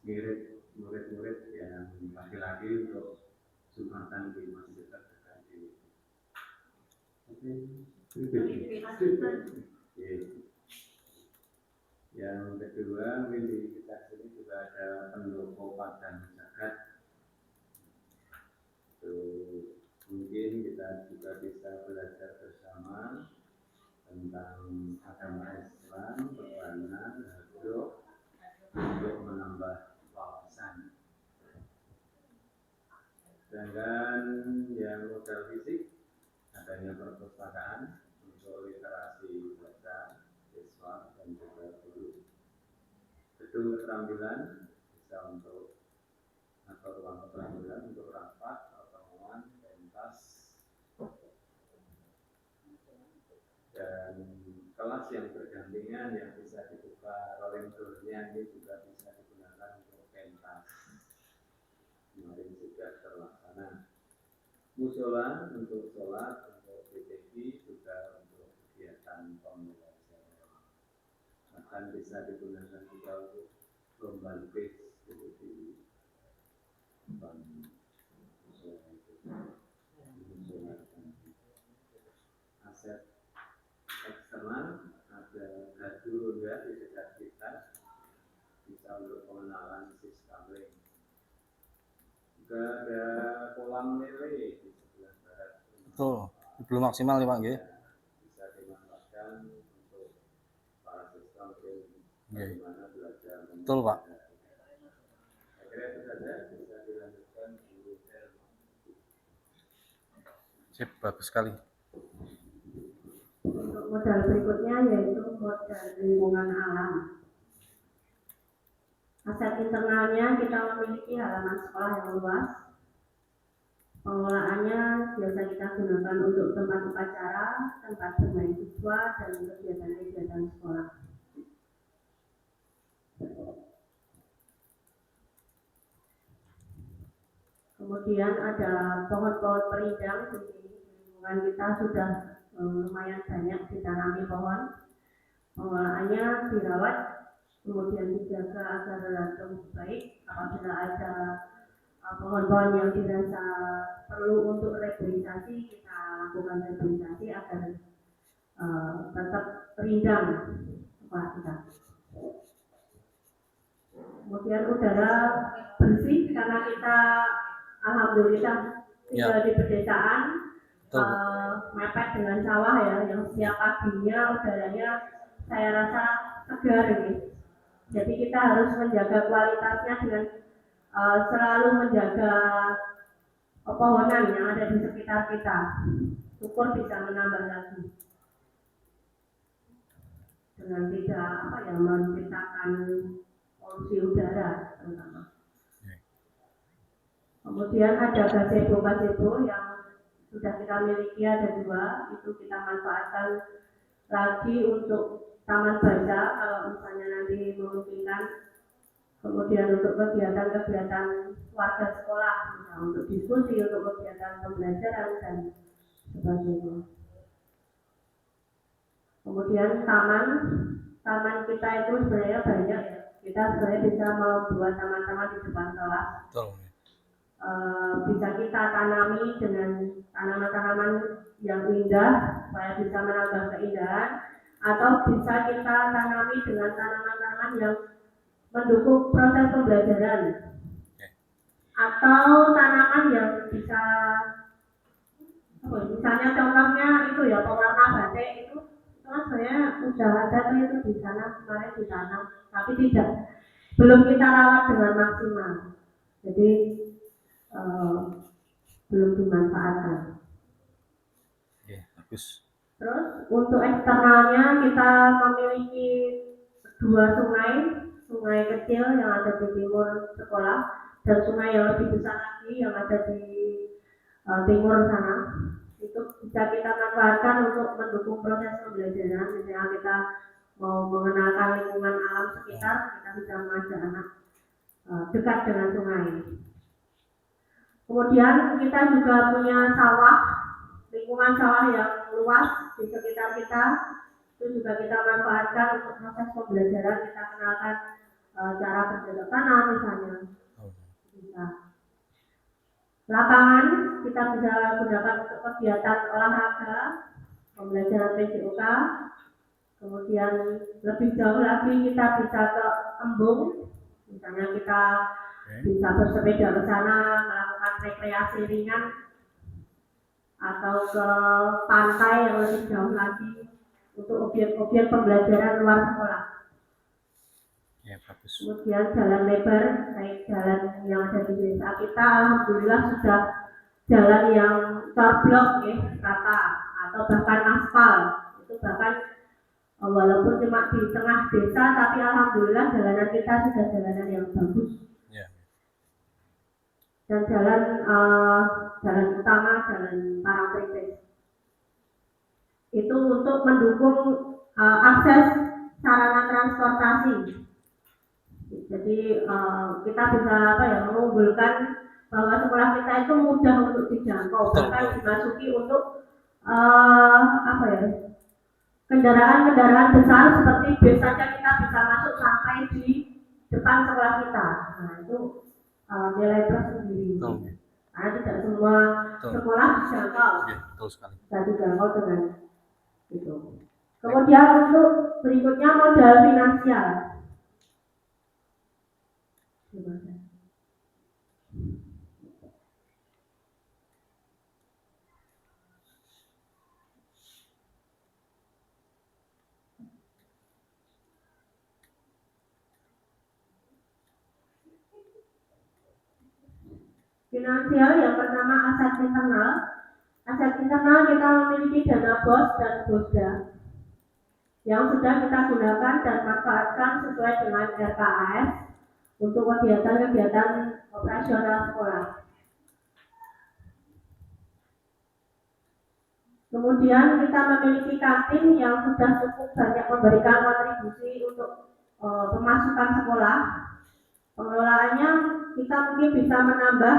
ngirit murid-murid yang laki-laki untuk Jumatan di masjid terdekat di Yang kedua, di kita sini juga ada pendopo padang zakat. Itu mungkin kita juga bisa belajar bersama tentang agama Islam, perbana, hadroh, untuk menambah wawasan. Sedangkan yang modal fisik, adanya perpustakaan untuk literasi baca siswa dan juga guru. Gedung keterampilan bisa untuk atau ruang keterampilan untuk rapat, pertemuan, pentas, dan kelas yang berdampingan yang bisa dibuka rolling door-nya ini juga bisa digunakan untuk pentas. Kemarin sudah terlaksana. Musola untuk sholat, untuk PTG juga untuk kegiatan pembelajaran. Bahkan bisa digunakan juga untuk lomba lukis di bank musola itu. Musola aset eksternal ada gardu roda di dekat kita, bisa untuk pengenalan siskaling. Juga ada kolam lele di sebelah barat. Betul, belum maksimal nih Pak nggih. Bisa dimanfaatkan untuk para siswa untuk bagaimana belajar. Betul Pak. Saya kira itu saja, bisa dilanjutkan Bu Herma. Sip, bagus sekali. Untuk modal berikutnya yaitu modal lingkungan alam. Aset internalnya kita memiliki halaman sekolah yang luas. Pengelolaannya biasa kita gunakan untuk tempat upacara, tempat bermain siswa, dan kegiatan-kegiatan sekolah. Kemudian ada pohon-pohon perindang di lingkungan kita sudah lumayan banyak ditanami pohon. Pengelolaannya dirawat, kemudian dijaga agar tumbuh baik. Apabila ada pohon-pohon yang dirasa perlu untuk reboisasi, kita lakukan reboisasi agar tetap rindang sekolah kita. Kemudian udara bersih karena kita alhamdulillah tinggal di pedesaan, mepet dengan sawah ya, yang setiap paginya udaranya saya rasa segar ini. Jadi kita harus menjaga kualitasnya dengan selalu menjaga pepohonan yang ada di sekitar kita. Syukur bisa menambah lagi dengan tidak menciptakan polusi udara terutama. Kemudian ada gazebo yang sudah kita miliki, ada 2, itu kita manfaatkan lagi untuk taman baca kalau misalnya nanti memungkinkan. Kemudian untuk kegiatan-kegiatan warga sekolah misalnya. untuk diskusi, untuk kegiatan pembelajaran dan sebagainya. Kemudian taman kita itu sebenarnya banyak ya. Kita sebenarnya bisa membuat taman-taman di depan kelas. Bisa kita tanami dengan tanaman-tanaman yang indah supaya bisa menambah keindahan, atau bisa kita tanami dengan tanaman-tanaman yang mendukung proses pembelajaran, atau tanaman yang bisa misalnya contohnya itu ya pewarna batik itu kan sebenarnya udah ada tuh itu di sana kemarin ditanam, tapi belum kita rawat dengan maksimal, jadi belum dimanfaatkan. Bagus. Terus untuk eksternalnya kita memiliki 2 sungai kecil yang ada di timur sekolah dan sungai yang lebih besar lagi yang ada di timur sana. Itu bisa kita manfaatkan untuk mendukung proses pembelajaran. Misalnya kita mau mengenalkan lingkungan alam sekitar, kita bisa mengajak anak dekat dengan sungai. Kemudian kita juga punya lingkungan sawah yang luas di sekitar kita. Itu juga kita manfaatkan untuk proses pembelajaran. Kita kenalkan cara bercocok tanam misalnya. Bisa. Lapangan kita bisa gunakan untuk kegiatan olahraga, pembelajaran PJOK. Kemudian lebih jauh lagi kita bisa ke embung, misalnya kita bisa bersepeda ke sana, melakukan rekreasi ringan, atau ke pantai yang lebih jauh lagi untuk objek-objek pembelajaran luar sekolah. Ya, bagus. Kemudian jalan lebar, kayak jalan yang ada di desa kita, alhamdulillah sudah jalan yang terblok ya, rata atau bahkan aspal. Itu bahkan walaupun cuma di tengah desa, tapi alhamdulillah jalanan kita sudah jalanan yang bagus. Ya. Dan jalan utama, jalan Parangtritis. Itu untuk mendukung akses sarana transportasi. Jadi kita bisa mengunggulkan bahwa sekolah kita itu mudah untuk dijangkau, bahkan dimasuki untuk kendaraan-kendaraan besar seperti bus saja kita bisa masuk sampai di depan sekolah kita. Nah itu nilai plus sendiri. Karena tidak semua sekolah dijangkau. Bisa dijangkau dengan itu. Kemudian untuk berikutnya modal finansial. Finansial yang pertama aset internal. Aset internal kita memiliki dana BOS dan BOSDA yang sudah kita gunakan dan manfaatkan sesuai dengan RKAS untuk kegiatan-kegiatan operasional sekolah. Kemudian kita memiliki kantin yang sudah cukup banyak memberikan kontribusi untuk pemasukan sekolah. Pengelolaannya kita mungkin bisa menambah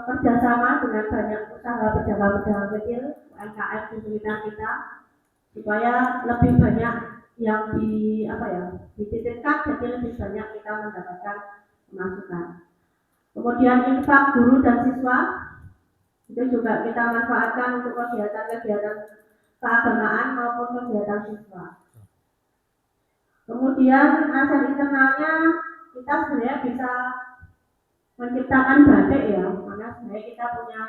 kerjasama dengan banyak usaha pedagang-pedagang kecil UMKM di sekitar kita supaya lebih banyak yang dititipkan, jadi lebih banyak kita mendapatkan pemasukan. Kemudian infak guru dan siswa itu juga kita manfaatkan untuk kegiatan-kegiatan keagamaan maupun kegiatan siswa. Kemudian aset internalnya kita sebenarnya bisa menciptakan batik ya, karena sebenarnya kita punya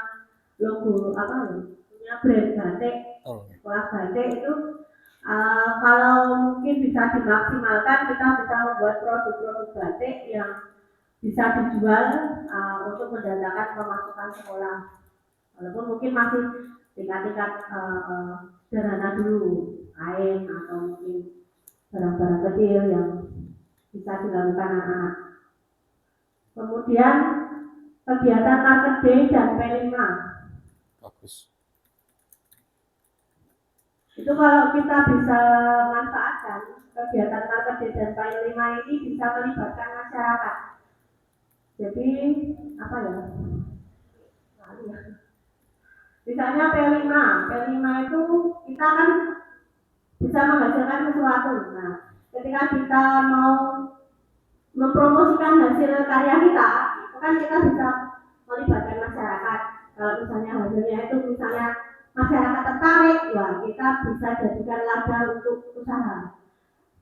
logo punya brand batik, sekolah batik itu kalau mungkin bisa dimaksimalkan kita bisa membuat produk-produk batik yang bisa dijual untuk mendatangkan pemasukan sekolah, walaupun mungkin masih tingkat-tingkat sederhana dulu, kain atau mungkin barang-barang kecil yang bisa dilakukan anak-anak. Kemudian kegiatan market day dan P5. Bagus. Itu kalau kita bisa manfaatkan kegiatan market day dan P5 ini bisa melibatkan masyarakat. Jadi apa ya? Misalnya P5 itu kita kan bisa menghasilkan sesuatu. Nah, ketika kita mau mempromosikan hasil karya kita, itu kan kita bisa melibatkan masyarakat. Kalau misalnya hasilnya itu misalnya masyarakat tertarik, ya kita bisa jadikan laba untuk usaha.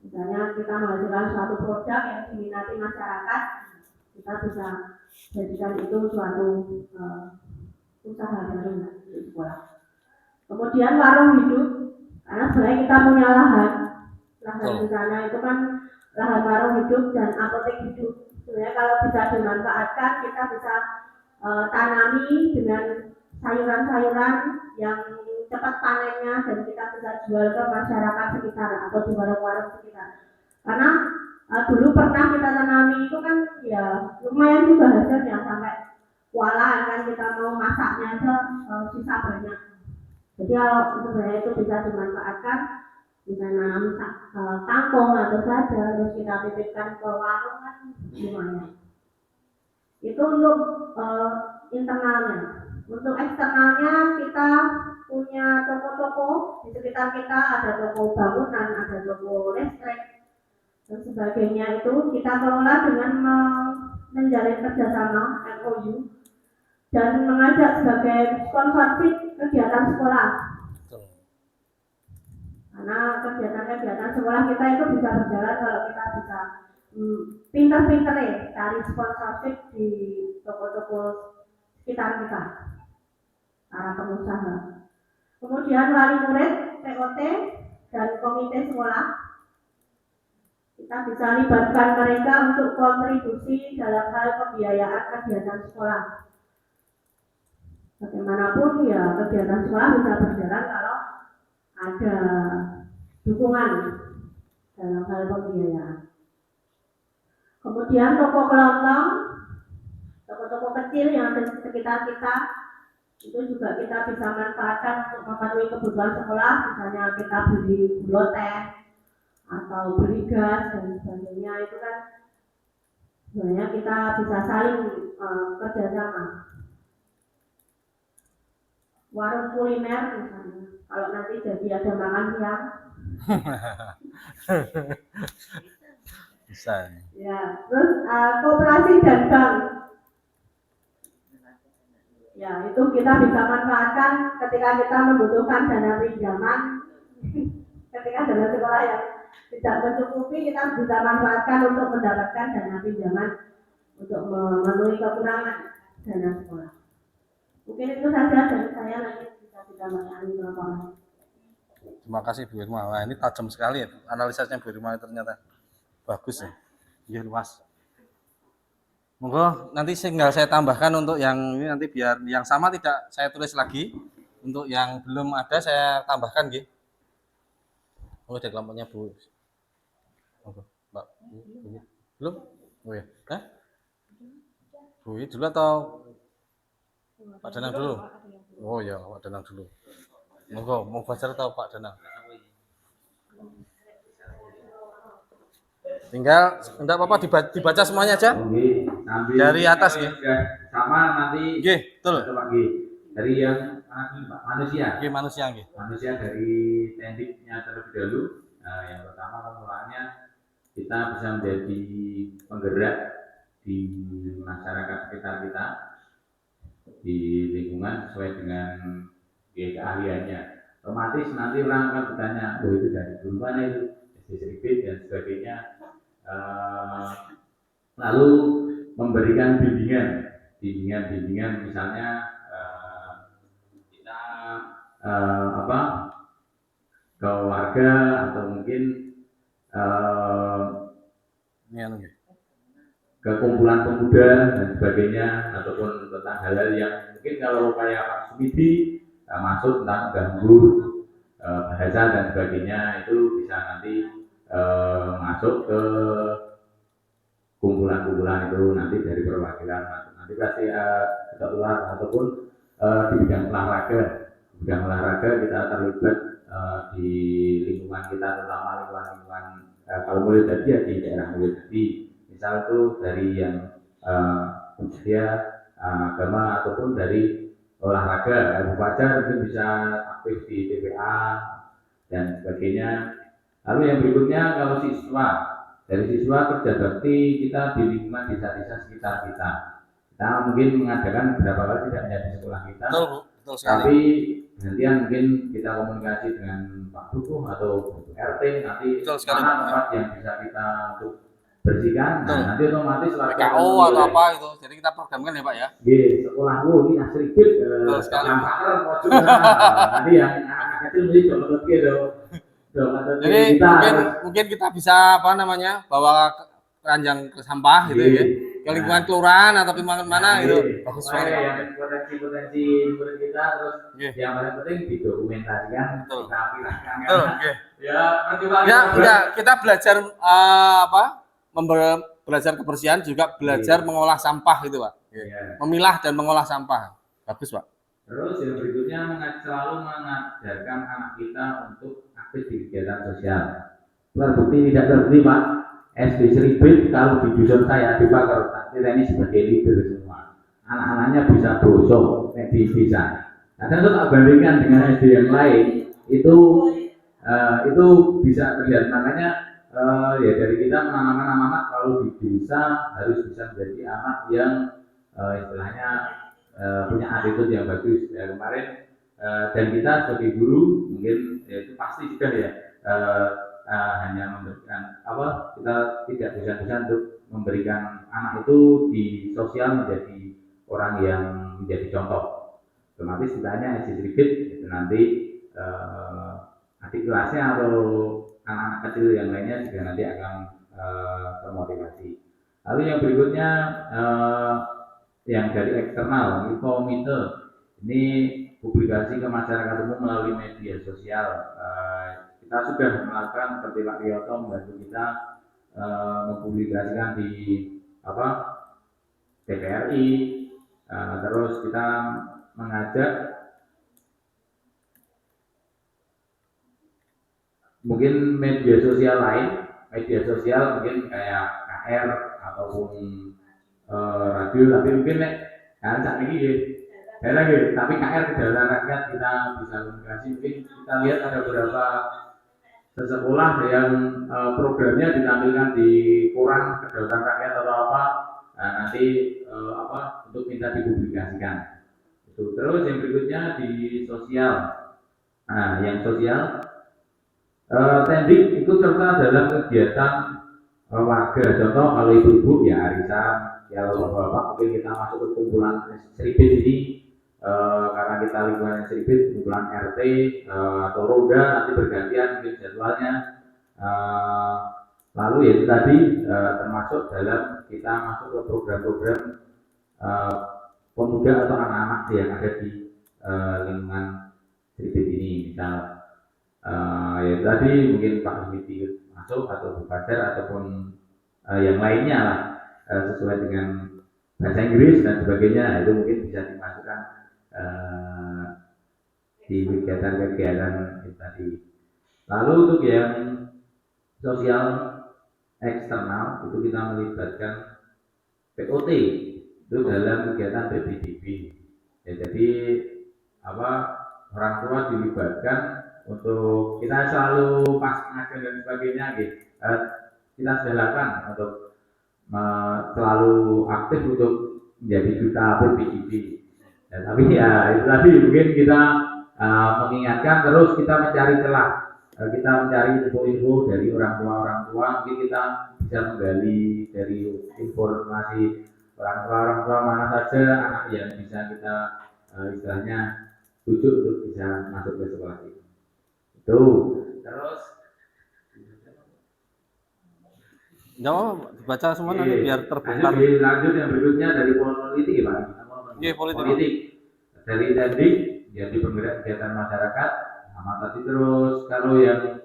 Misalnya kita menghasilkan suatu produk yang diminati masyarakat, kita bisa jadikan itu suatu usaha baru di sekolah. Kemudian warung hidup, karena sebenarnya kita punya lahan di sana itu kan lahan warung hidup dan apotek hidup. Sebenarnya kalau bisa dimanfaatkan, kita bisa tanami dengan sayuran-sayuran yang cepat panennya dan kita bisa jual ke masyarakat sekitar atau di warung-warung sekitar. Karena dulu pernah kita tanami itu kan ya lumayan juga hasilnya, sampai kualan kan kita mau masaknya aja sisa banyak. Jadi kalau sebenarnya itu bisa dimanfaatkan, bisa nanam kangkung atau saja terus kita titipkan ke warung kan lumayan. Itu untuk internalnya. Untuk eksternalnya kita punya toko-toko di sekitar kita, ada toko bangunan, ada toko listrik dan sebagainya. Itu kita kelola dengan menjalin kerjasama MOU dan mengajak sebagai sponsorship kegiatan sekolah. Karena kegiatan-kegiatan sekolah kita itu bisa berjalan kalau kita bisa pinter-pinter cari sponsorship di toko-toko sekitar kita, para pengusaha. Kemudian wali murid, POT, dan komite sekolah, kita bisa libatkan mereka untuk kontribusi dalam hal pembiayaan kegiatan sekolah. Bagaimanapun ya kegiatan sekolah bisa berjalan kalau ada dukungan dalam hal pembiayaan. Kemudian toko kelontong, toko-toko kecil yang ada di sekitar kita, itu juga kita bisa manfaatkan untuk memenuhi kebutuhan sekolah. Misalnya kita beli gula teh atau beli gas dan sebagainya, itu kan sebenarnya kita bisa saling kerjasama. Warung kuliner misalnya, kalau nanti jadi ada makan siang Bisa. ya. Terus koperasi dan bank, ya itu kita bisa manfaatkan ketika kita membutuhkan dana pinjaman. Ketika dana sekolah yang tidak mencukupi, kita bisa manfaatkan untuk mendapatkan dana pinjaman untuk memenuhi kekurangan dana sekolah. Mungkin itu saja dari saya, nanti bisa ditambahkan beberapa orang. Terima kasih Bu Irma. Wah, ini tajam sekali ya analisanya Bu Irma, ternyata bagus ya. Iya, luas. Monggo nanti tinggal saya tambahkan untuk yang ini, nanti biar yang sama tidak saya tulis lagi. Untuk yang belum ada saya tambahkan nggih. Oh, ada kelompoknya Bu. Monggo, Mbak. Bu. Belum? Oh ya. Hah? Bu dulu atau Pak Danang dulu? Oh ya, Pak Danang dulu. Monggo, mau baca atau Pak Danang? Tinggal, enggak apa-apa dibaca semuanya aja. Dari atas ya. Sama nanti. Nggih, betul. Dari yang manusia. Nggih, manusia nggih. Manusia dari tekniknya terlebih dahulu. Nah, yang pertama pemulaannya kita bisa menjadi penggerak di masyarakat sekitar kita, di lingkungan sesuai dengan keahliannya. Otomatis nanti orang akan bertanya, oh itu dari dulu mana itu, SDCB dan sebagainya. Lalu memberikan bimbingan misalnya kita ke warga atau mungkin ke kumpulan pemuda dan sebagainya, ataupun tentang hal-hal yang mungkin kalau kayak Pak Sumidi masuk tentang ganggu bahasa dan sebagainya, itu bisa nanti masuk ke kumpulan-kumpulan itu nanti dari perwakilan masuk. Nanti pasti ketua ataupun di bidang olahraga kita terlibat di lingkungan kita, terutama lingkungan kalau mulai jadi ya di daerah mulai jadi. Misal itu dari yang dia agama ataupun dari olahraga. Ibu Fajar mungkin bisa aktif di TPA dan sebagainya. Lalu yang berikutnya kalau siswa, dari siswa kerja bakti kita di lingkungan desa-desa sekitar kita. Kita mungkin mengadakan beberapa kali tidak hanya di sekolah kita, Betul sekali. tapi nantian mungkin kita komunikasi dengan Pak Dukuh atau RT nanti Betul sekali, mana Pak. tempat yang bisa kita untuk bersihkan. Betul. Nah, nanti otomatis warga PKO atau apa itu. Jadi kita programkan ya Pak ya. sekolahku ini asribit Betul sekali. nanti yang anak kecil mesti download gitu. Jadi mungkin kita bisa apa namanya bawa keranjang ke sampah gitu ya. Ke lingkungan kelurahan atau mana gitu. Bagus sekali. Yang potensi murid kita terus yang paling penting didokumentasikan, Betul. kita pilihkan. Betul. Oke. Ya, percobaan. Ya, kita belajar belajar kebersihan juga belajar mengolah sampah gitu Pak. Memilah dan mengolah sampah. Bagus Pak. Terus yang berikutnya selalu mengajarkan anak kita untuk aktif di kegiatan sosial. Terbukti tidak terbukti Pak. SD Seribit kalau di dusun saya di Pakar ini sebagai leader semua. Anak-anaknya bisa bosok di desa. Nah, tentu tak bandingkan dengan SD yang lain itu bisa terlihat. Makanya ya dari kita menanamkan anak kalau di desa harus bisa menjadi anak yang istilahnya punya attitude yang bagus. Ya, kemarin dan kita sebagai guru mungkin ya, itu pasti juga ya hanya memberikan kita tidak bisa untuk memberikan anak itu di sosial menjadi orang yang menjadi contoh. Otomatis kita hanya sedikit itu nanti adik kelasnya atau anak-anak kecil yang lainnya juga nanti akan termotivasi. Lalu yang berikutnya yang dari eksternal, infometer ini publikasi ke masyarakat umum melalui media sosial. Kita sudah melakukan seperti Pak Riyoto membantu kita mempublikasikan di TVRI, terus kita mengajak mungkin media sosial lain, media sosial mungkin kayak KR ataupun radio, tapi mungkin saat ini tapi KR Kedaulatan Rakyat kita bisa komunikasi. Mungkin kita lihat ada beberapa sekolah yang programnya ditampilkan di koran Kedaulatan Rakyat atau apa, nanti untuk minta dipublikasikan. Itu. Terus yang berikutnya di sosial. Nah, yang sosial Tendik ikut serta dalam kegiatan warga. Contoh kalau ibu-ibu ya arisan, ya kalau bapak mungkin kita masuk ke kumpulan Seribit ini karena kita lingkungan Seribit, kumpulan RT atau Roda nanti bergantian mungkin jadwalnya. Lalu ya itu tadi termasuk dalam kita masuk ke program-program pemuda atau anak-anak yang ada di lingkungan Seribit ini, misal ya tadi mungkin Pak Miti masuk atau Bu Fajar ataupun yang lainnya lah sesuai dengan bahasa Inggris dan sebagainya, itu mungkin bisa dimasukkan di kegiatan-kegiatan itu tadi. Lalu untuk yang sosial eksternal itu kita melibatkan POT itu dalam kegiatan BPDB. Ya, jadi orang tua dilibatkan untuk kita selalu pas ngajar dan sebagainya gitu. Kita sudah lakukan untuk selalu aktif untuk menjadi duta PPDB. Ya, tapi ya itu tadi mungkin kita mengingatkan terus kita mencari celah, kita mencari info-info dari orang tua mungkin kita bisa menggali dari informasi orang tua mana saja anak yang bisa kita istilahnya tujuh untuk bisa masuk ke sekolah ini. Itu terus dibaca semua nanti biar terbongkar. Lanjut yang berikutnya dari politik ya Pak. Politik dari Tendik jadi penggerak kegiatan masyarakat sama tadi. Terus kalau yang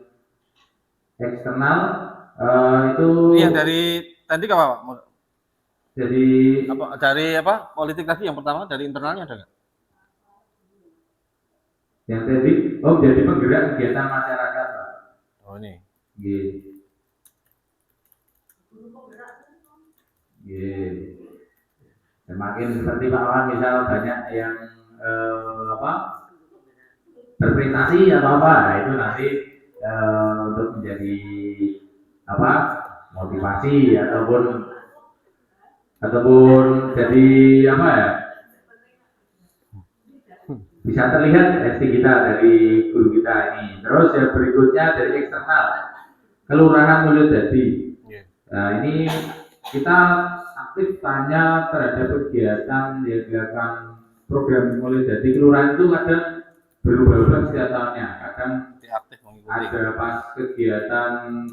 eksternal itu dari Tendik apa Pak? Jadi dari politik tadi yang pertama dari internalnya ada nggak? Yang tadi, jadi penggerak kegiatan masyarakat Pak. Oh ini. Semakin seperti Pak Wan misal banyak yang apa berprestasi atau apa, nah, itu nanti untuk menjadi apa motivasi ataupun jadi apa ya, bisa terlihat prestasi kita dari guru kita ini. Terus yang berikutnya dari eksternal, Kelurahan Mulyodadi. Nah ini kita aktif tanya terhadap kegiatan yang dilakukan program Mulyodadi Kelurahan itu kadang berubah-ubah setiap tahunnya. Kadang aktif mengikuti. ada pas kegiatan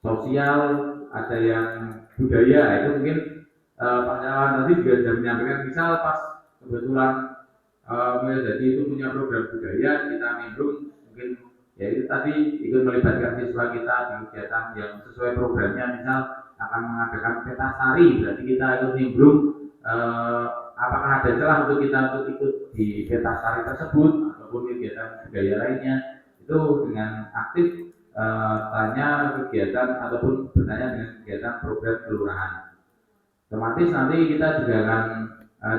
sosial, ada yang budaya, itu mungkin Pak Cawan nanti juga sudah menyampaikan, misal pas kebetulan Mulyodadi itu punya program budaya, kita nimbrung mungkin ya itu tadi ikut melibatkan siswa kita di kegiatan yang sesuai programnya, misal akan mengadakan peta sari, berarti kita ikut nimbrung apakah ada celah untuk kita untuk ikut di peta sari tersebut ataupun kegiatan budaya lainnya, itu dengan aktif tanya kegiatan ataupun bertanya dengan kegiatan program kelurahan. Otomatis nanti kita juga akan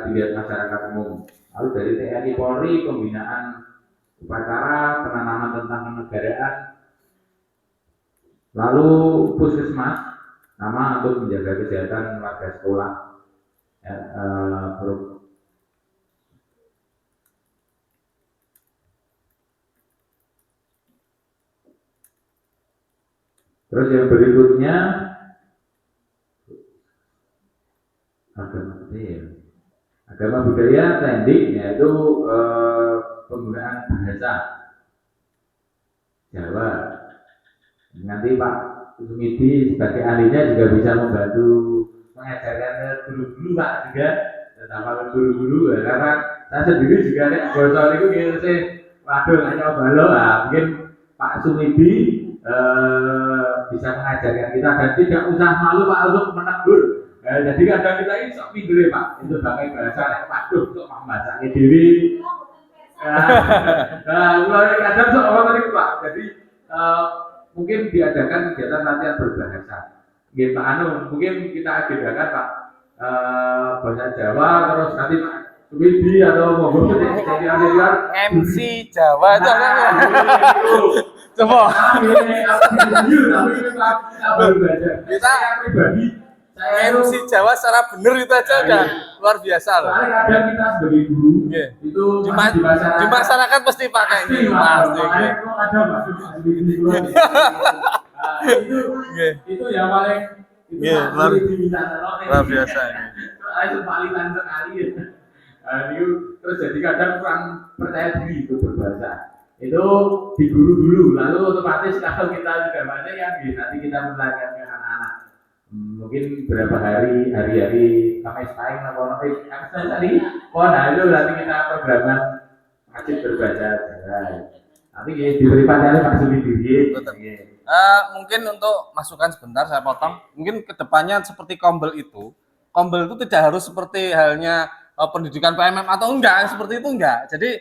dilihat masyarakat umum. Lalu dari TNI Polri, pembinaan upacara, penanaman tentang kenegaraan. Lalu Puskesmas, nama untuk menjaga kesehatan warga sekolah. Terus yang berikutnya agama budaya trending, yaitu penggunaan bahasa Jawa. Nanti Pak Sumidi sebagai ahlinya juga bisa membantu mengajarkan ke guru-guru Pak juga, terutama guru-guru ya, karena saya sendiri juga nih bosol itu gitu sih, waduh nggak nyoba loh, mungkin Pak Sumidi bisa mengajarkan kita dan tidak usah malu Pak untuk menegur. Jadi kadang kita ini sok pinggir Pak, itu pakai bahasa yang waduh sok membacanya diri. Mulai kadang sok orang itu Pak, jadi mungkin diadakan kegiatan latihan berbahasa. Gitu Pak Anu, mungkin kita agendakan Pak bahasa Jawa, terus nanti Pak Widi atau ngomong jadi auditor MC Jawa itu apa? Coba. Kita pribadi, MC Jawa secara bener itu aja udah luar biasa loh. soalnya kadang kita sebagai guru itu Di masyarakat pasti pakai gitu pasti. Ada Pak itu yang paling itu luar biasa ini. itu palitan sekali ya. Itu terus jadi kadang kurang percaya diri itu berbahasa. Itu di guru dulu, lalu otomatis kalau kita juga baca yang nanti kita menanyakan ke anak-anak. Mungkin berapa hari Kamis Pahing atau Kamis tadi. Nah itu nanti kita programan wajib berbahasa Jawa. Nanti diberi pelajaran Pak Sumidi. Mungkin untuk masukan sebentar saya potong. Mungkin kedepannya seperti Kombel itu tidak harus seperti halnya pendidikan PMM atau enggak, seperti itu enggak. Jadi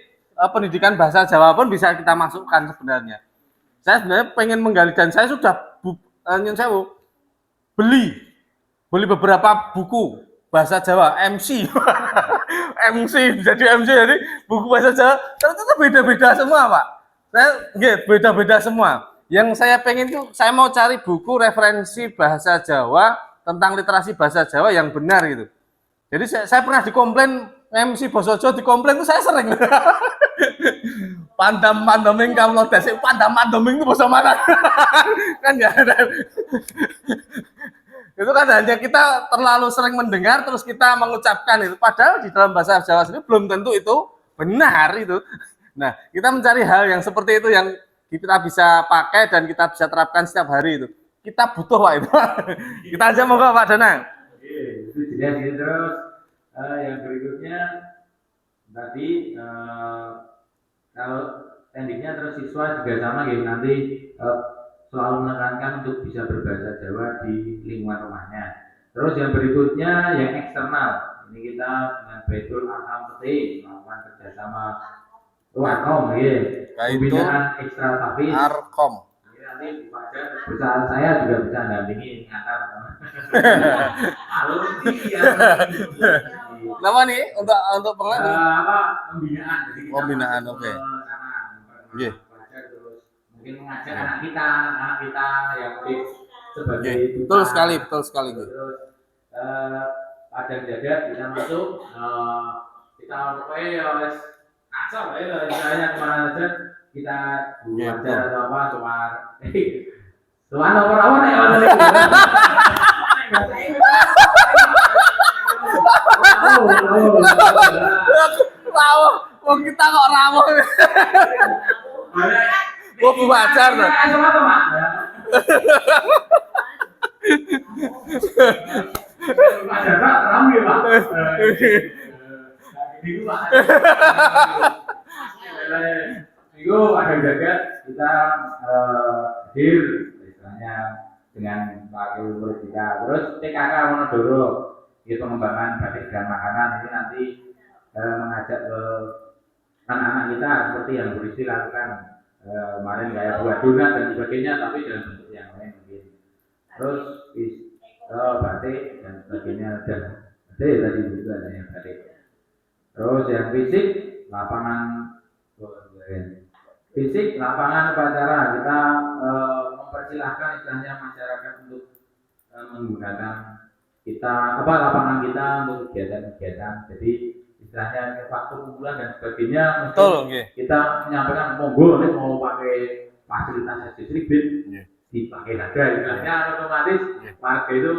pendidikan bahasa Jawa pun bisa kita masukkan sebenarnya. Saya sebenarnya pengen menggali dan saya sudah beli beberapa buku bahasa Jawa MC jadi buku bahasa Jawa ternyata beda-beda semua Pak. Beda-beda semua. Yang saya pengen itu saya mau cari buku referensi bahasa Jawa tentang literasi bahasa Jawa yang benar gitu. Jadi saya pernah dikomplain MC Basa Jawa, dikomplain itu saya sering. Pandam-pandaming kamu dasik, pandam-pandaming itu bahasa mana? Kan ya. Itu kan hanya kita terlalu sering mendengar terus kita mengucapkan itu. Padahal di dalam bahasa Jawa sendiri belum tentu itu benar itu. Nah, kita mencari hal yang seperti itu yang kita bisa pakai dan kita bisa terapkan setiap hari itu. Kita butuh Pak itu. Kita aja moga Pak Danang. Itu jelas ya. Terus yang berikutnya tadi kalau endingnya terus siswa juga sama gitu, nanti selalu menekankan untuk bisa berbahasa Jawa di lingkungan rumahnya. Terus yang berikutnya yang eksternal, ini kita dengan Baitul Arham Peti melakukan kerjasama Arkom ya, pembinaan ekstra tapi Arkom. Nanti perusahaan saya juga bisa dampingi ngantar. Halo Nama nih untuk pengelola. apa pembinaan. Jadi kita Pembinaan, masuk oke. ke sana, Iya. belajar terus mungkin mengajak anak kita yang mungkin sebagai Oke, duta. betul sekali, betul sekali. Terus pada jagat bisa masuk kita harus asal misalnya kemana saja kita Iya, belajar betul. atau apa soal apa nih Rawuh, wong kita kok rawuh. Gua belajar loh. Ramai pak. Itu ada jagat kita hadir istilahnya dengan wakil murid kita. Terus TKK Monodoro itu pengembangan batik dan makanan ini nanti mengajak ke anak-anak kita seperti yang Bu Rizky lakukan kemarin kayak buat donat dan sebagainya tapi dalam bentuk yang lain mungkin. Terus batik dan sebagainya dan batik tadi juga ada yang batik. Terus yang fisik lapangan upacara kita mempersilahkan istilahnya masyarakat untuk menggunakan lapangan kita untuk kegiatan-kegiatan. Jadi istilahnya waktu kumpulan dan sebagainya. Betul, oke. Kita menyampaikan monggo nih mau pakai fasilitas distribut dipakai saja. Istilahnya otomatis warga itu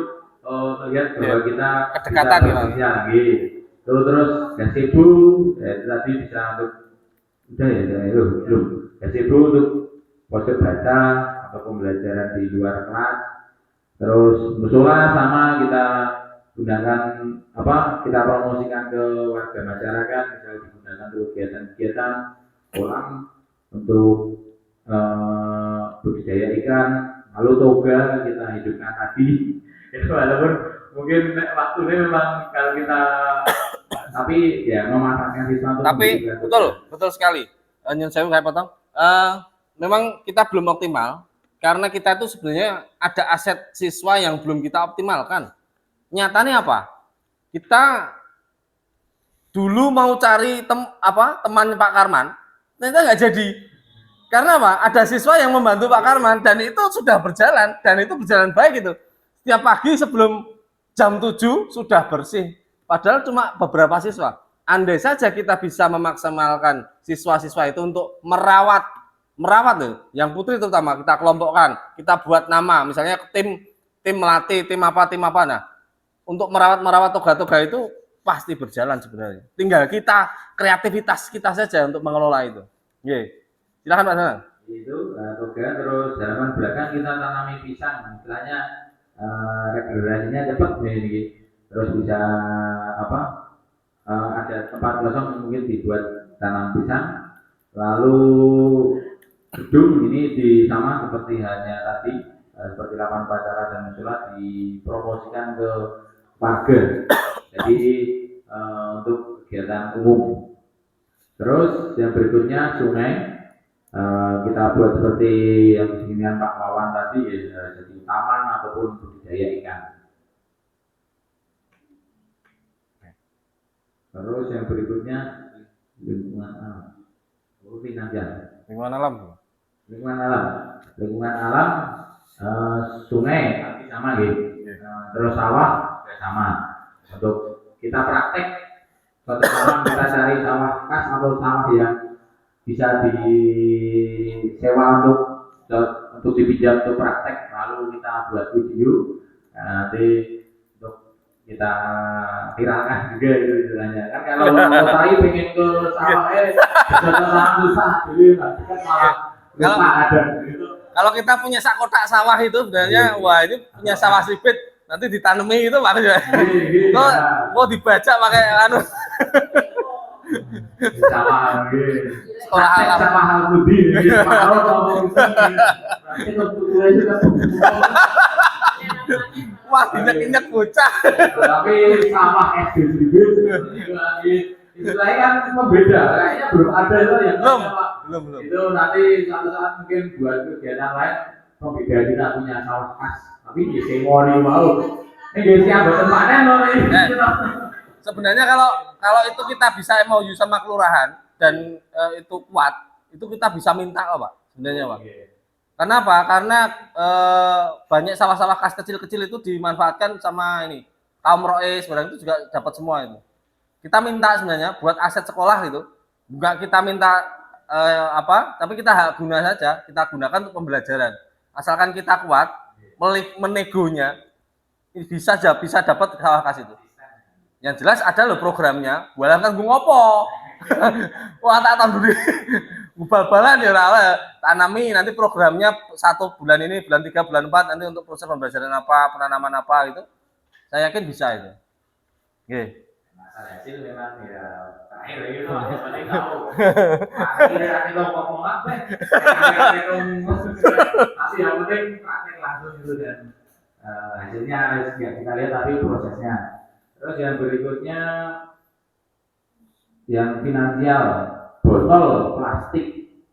melihat bahwa kita kedekatan ya lagi. Terus gazebo tadi bisa untuk gazebo untuk pojok baca atau pembelajaran di luar kelas. Terus musola sama kita gunakan kita promosikan ke warga masyarakat, misalnya digunakan untuk kegiatan-kegiatan kolam untuk budidaya ikan, lalu toga kita hidupkan lagi. Itu walaupun mungkin waktunya memang kalau kita tapi ya memanfaatkan siswa. Tapi betul sekali. Nyun sewu saya potong. Memang kita belum optimal karena kita itu sebenarnya ada aset siswa yang belum kita optimalkan. Nyatanya apa? Kita dulu mau cari teman Pak Karman, ternyata nggak jadi. Karena apa? Ada siswa yang membantu Pak Karman dan itu sudah berjalan dan itu berjalan baik gitu. Setiap pagi sebelum jam 7 sudah bersih. Padahal cuma beberapa siswa. Andai saja kita bisa memaksimalkan siswa-siswa itu untuk merawat tuh, yang putri terutama kita kelompokkan, kita buat nama, misalnya tim melatih, tim apa. Nah, untuk merawat toga-toga itu pasti berjalan sebenarnya. Tinggal kita kreativitas kita saja untuk mengelola itu. Oke. Silakan Pak Danang. Itu toga, terus halaman belakang kita tanami pisang, istilahnya regenerasinya cepat ini. Terus bisa ada tempat kosong yang mungkin dibuat tanam pisang. Lalu gedung ini sama seperti halnya tadi, seperti lapangan upacara dan musola dipromosikan ke warga. Jadi untuk kegiatan umum. Terus yang berikutnya sungai kita buat seperti yang disinian Pak Wawan tadi, jadi taman ataupun budidaya ikan. Terus yang berikutnya lingkungan alam. Lingkungan alam sungai tapi sama gitu. Terus sawah juga sama. Untuk kita praktek suatu saat kita cari sawah khas atau sawah yang bisa disewa untuk dipinjam untuk praktek, lalu kita buat video. Nanti kita viralkan juga itu istilahnya. Kan kalau orang Kotai pengen ke sawah susah jadi kan malah lupa ada gitu. Kalau kita punya sak kotak sawah itu sebenarnya wah ini punya sawah sipit nanti ditanami itu bagus ya. Kok dibaca pakai anu sawah gitu. Sekolah alam. Sama hal budi kalau ngomong nanti untuk juga wah injak bocah. Tapi sawah SD Tribun istilahnya kan membeda, kayaknya belum ada itu yang belum. Itu nanti suatu saat mungkin buat kegiatan lain membeda kita punya sawah khas, tapi di Sengoni mau. Ini siapa tempatnya loh ini. sebenarnya kalau itu kita bisa MOU sama kelurahan dan itu kuat, itu kita bisa minta kok Pak, sebenarnya Pak. Kenapa? Karena banyak sawah-sawah kas kecil-kecil itu dimanfaatkan sama ini kaum rois, barang itu juga dapat semua itu. Kita minta sebenarnya buat aset sekolah itu, bukan kita minta tapi kita hak guna saja, kita gunakan untuk pembelajaran. Asalkan kita kuat, menegonya, bisa dapat sawah kas itu. Yang jelas ada loh programnya, bualan kan gue ngopo. Wah tak tahu dulu. Bal-balan ya tanami nanti programnya 1 bulan ini, bulan 3, bulan 4 nanti untuk proses pembelajaran apa, penanaman apa itu. Saya yakin bisa itu. Oke. Masalah hasil memang ya terakhir gitu, yang penting tahu. Akhirnya nanti lo ngomong apa? Tapi yang penting praktek langsung gitu dan hasilnya ya kita lihat tapi prosesnya. Terus yang berikutnya yang finansial, botol plastik.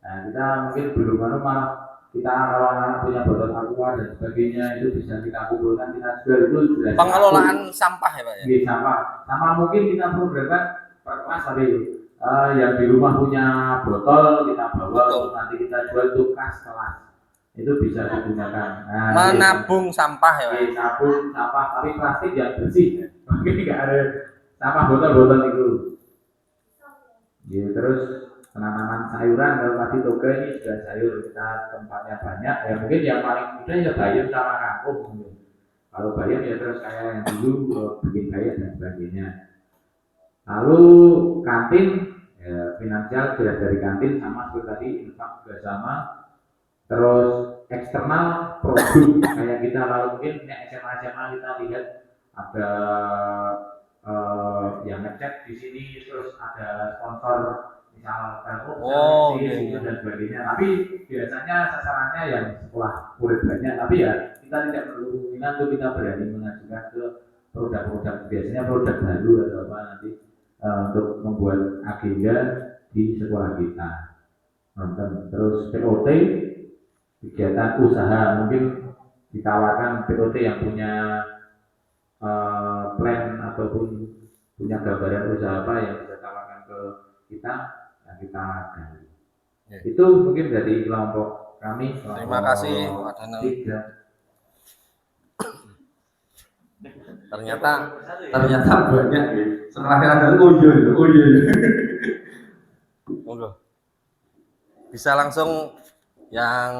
Nah kita mungkin belum malah kita kalau anak punya botol aqua dan sebagainya itu bisa kita kumpulkan, kita jual itu jelas. Pengelolaan sampah ya Pak ya. Di sampah. Sama mungkin kita programkan per kelas tadi yang di rumah punya botol kita bawa untuk nanti kita jual untuk kas kelas. Itu bisa digunakan. Nah, menabung sampah ya Pak. Menabung sampah tapi plastik yang bersih. Mungkin nggak ada sampah botol-botol itu. Ya, terus penanaman sayuran kalau tadi toga ini juga sayur kita tempatnya banyak ya mungkin yang paling mudah ya bayam sama kangkung mungkin. Kalau bayam ya terus kayak yang dulu bikin bayam dan sebagainya. Lalu kantin ya, finansial jelas dari kantin sama seperti tadi infak juga sama. Terus eksternal produk kayak kita lalu mungkin SMA kita lihat ada yang ngecek di sini terus ada sponsor misal okay. dan sebagainya. Tapi biasanya sasarannya yang sekolah murid banyak. Tapi ya kita tidak perlu minat untuk kita berani mengajukan ke produk-produk biasanya produk baru atau apa nanti untuk membuat agenda di sekolah kita. Terus POT kegiatan usaha mungkin ditawarkan POT yang punya plan ataupun punya gambaran usaha apa yang bisa tawarkan ke kita yang kita gali. Itu mungkin dari kelompok kami. Terima kasih Pak Danang. Ternyata banyak ya. Setelah ada oh iya. Monggo. Bisa langsung yang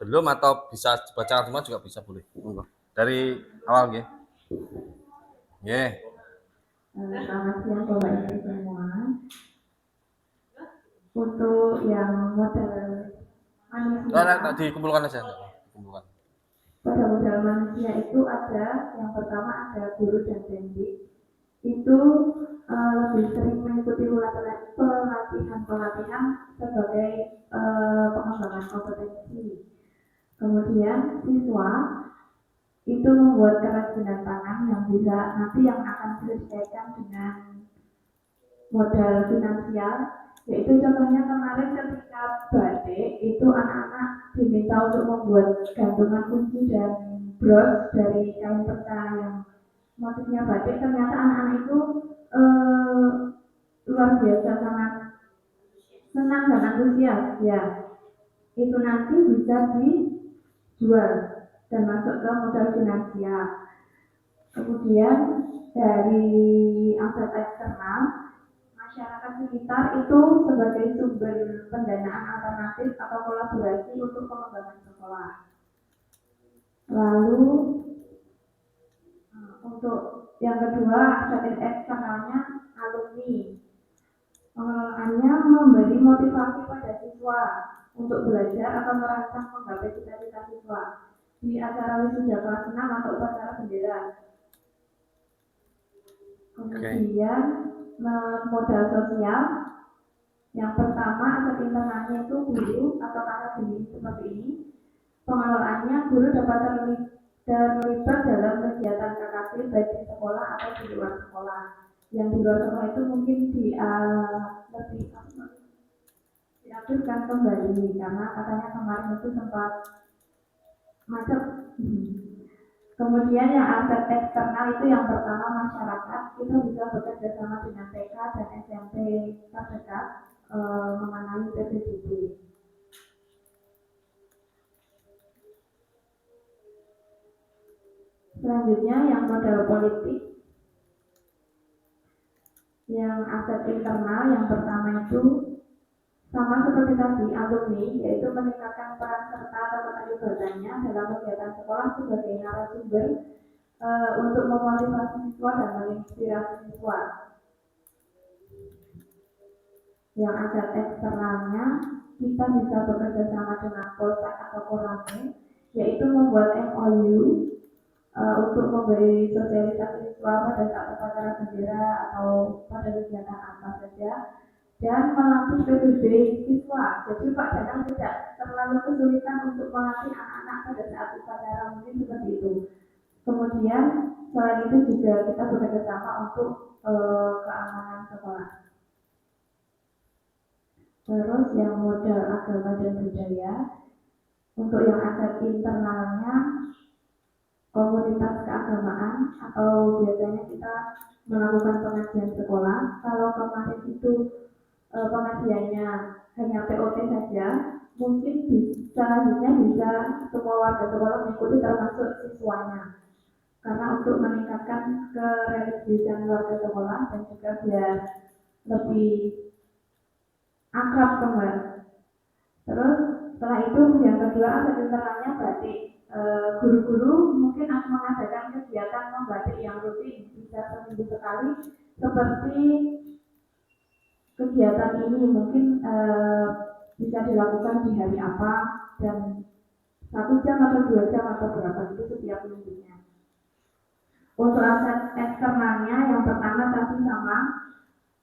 belum atau bisa baca semua juga bisa boleh. Monggo. Dari awal nggih. Nggih. Selamat siang Bapak Ibu semua. Untuk yang modal manusia, Dikumpulkan aja. Dikumpulkan. pada modal manusia itu ada yang pertama ada guru dan pendidik. Itu lebih sering mengikuti pelatihan sebagai pengembangan kompetensi. Kemudian siswa itu membuat kerajinan tangan yang bisa nanti yang akan disesuaikan dengan modal finansial, yaitu contohnya kemarin ketika batik itu anak-anak diminta untuk membuat gantungan kunci dan bros dari kain pecah yang motifnya batik. Ternyata anak-anak itu luar biasa sangat senang dan antusias ya. Itu nanti bisa dijual dan masuk ke modal finansial. Kemudian dari aset eksternal, masyarakat sekitar itu sebagai sumber pendanaan alternatif atau kolaborasi untuk pengembangan sekolah. Lalu untuk yang kedua aset eksternalnya alumni. Pengelolaannya memberi motivasi pada siswa untuk belajar atau merancang menggapai cita-cita siswa di acara wisuda kelas 6 atau upacara bendera. Kemudian modal sosial yang pertama aset internalnya itu guru atau akademi seperti ini. Pengelolaannya guru dapat terlibat dalam kegiatan KKP baik di sekolah atau di luar sekolah. Yang di luar sekolah itu mungkin lebih diaktifkan kembali karena katanya kemarin itu sempat macet. Kemudian yang aset eksternal itu yang pertama masyarakat, kita bisa bekerja sama dengan TK dan SMP terdekat mengenai PPDB. Selanjutnya yang modal politik, yang aset internal yang pertama itu sama seperti tadi alumni, yaitu meningkatkan peran serta atau keterlibatannya dalam kegiatan sekolah sebagai narasumber untuk memotivasi siswa dan menginspirasi siswa. Yang aset eksternalnya, kita bisa bekerja sama dengan Polsek atau Koramil, yaitu membuat MOU untuk memberi sosialisasi siswa pada saat upacara bendera atau pada kegiatan apa saja, dan melatih PBB siswa. Jadi Pak Danang tidak terlalu kesulitan untuk melatih anak-anak pada saat upacara, mungkin seperti itu. Kemudian selain itu juga kita bekerja sama untuk keamanan sekolah. Terus yang modal agama dan budaya, untuk yang aset internalnya komunitas keagamaan atau biasanya kita melakukan pengajian sekolah. Kalau kemarin itu pengajiannya hanya POT saja, mungkin selanjutnya bisa semua warga sekolah mengikuti termasuk siswanya. Karena untuk meningkatkan kereligiusan warga sekolah dan juga biar lebih akrab kembali. Terus setelah itu yang kedua aset internalnya batik. Guru-guru mungkin akan mengadakan kegiatan membatik yang rutin, bisa seminggu sekali, seperti kegiatan ini mungkin bisa dilakukan di hari apa dan 1 jam atau 2 jam atau berapa itu setiap minggunya. Untuk aset eksternalnya yang pertama tadi sama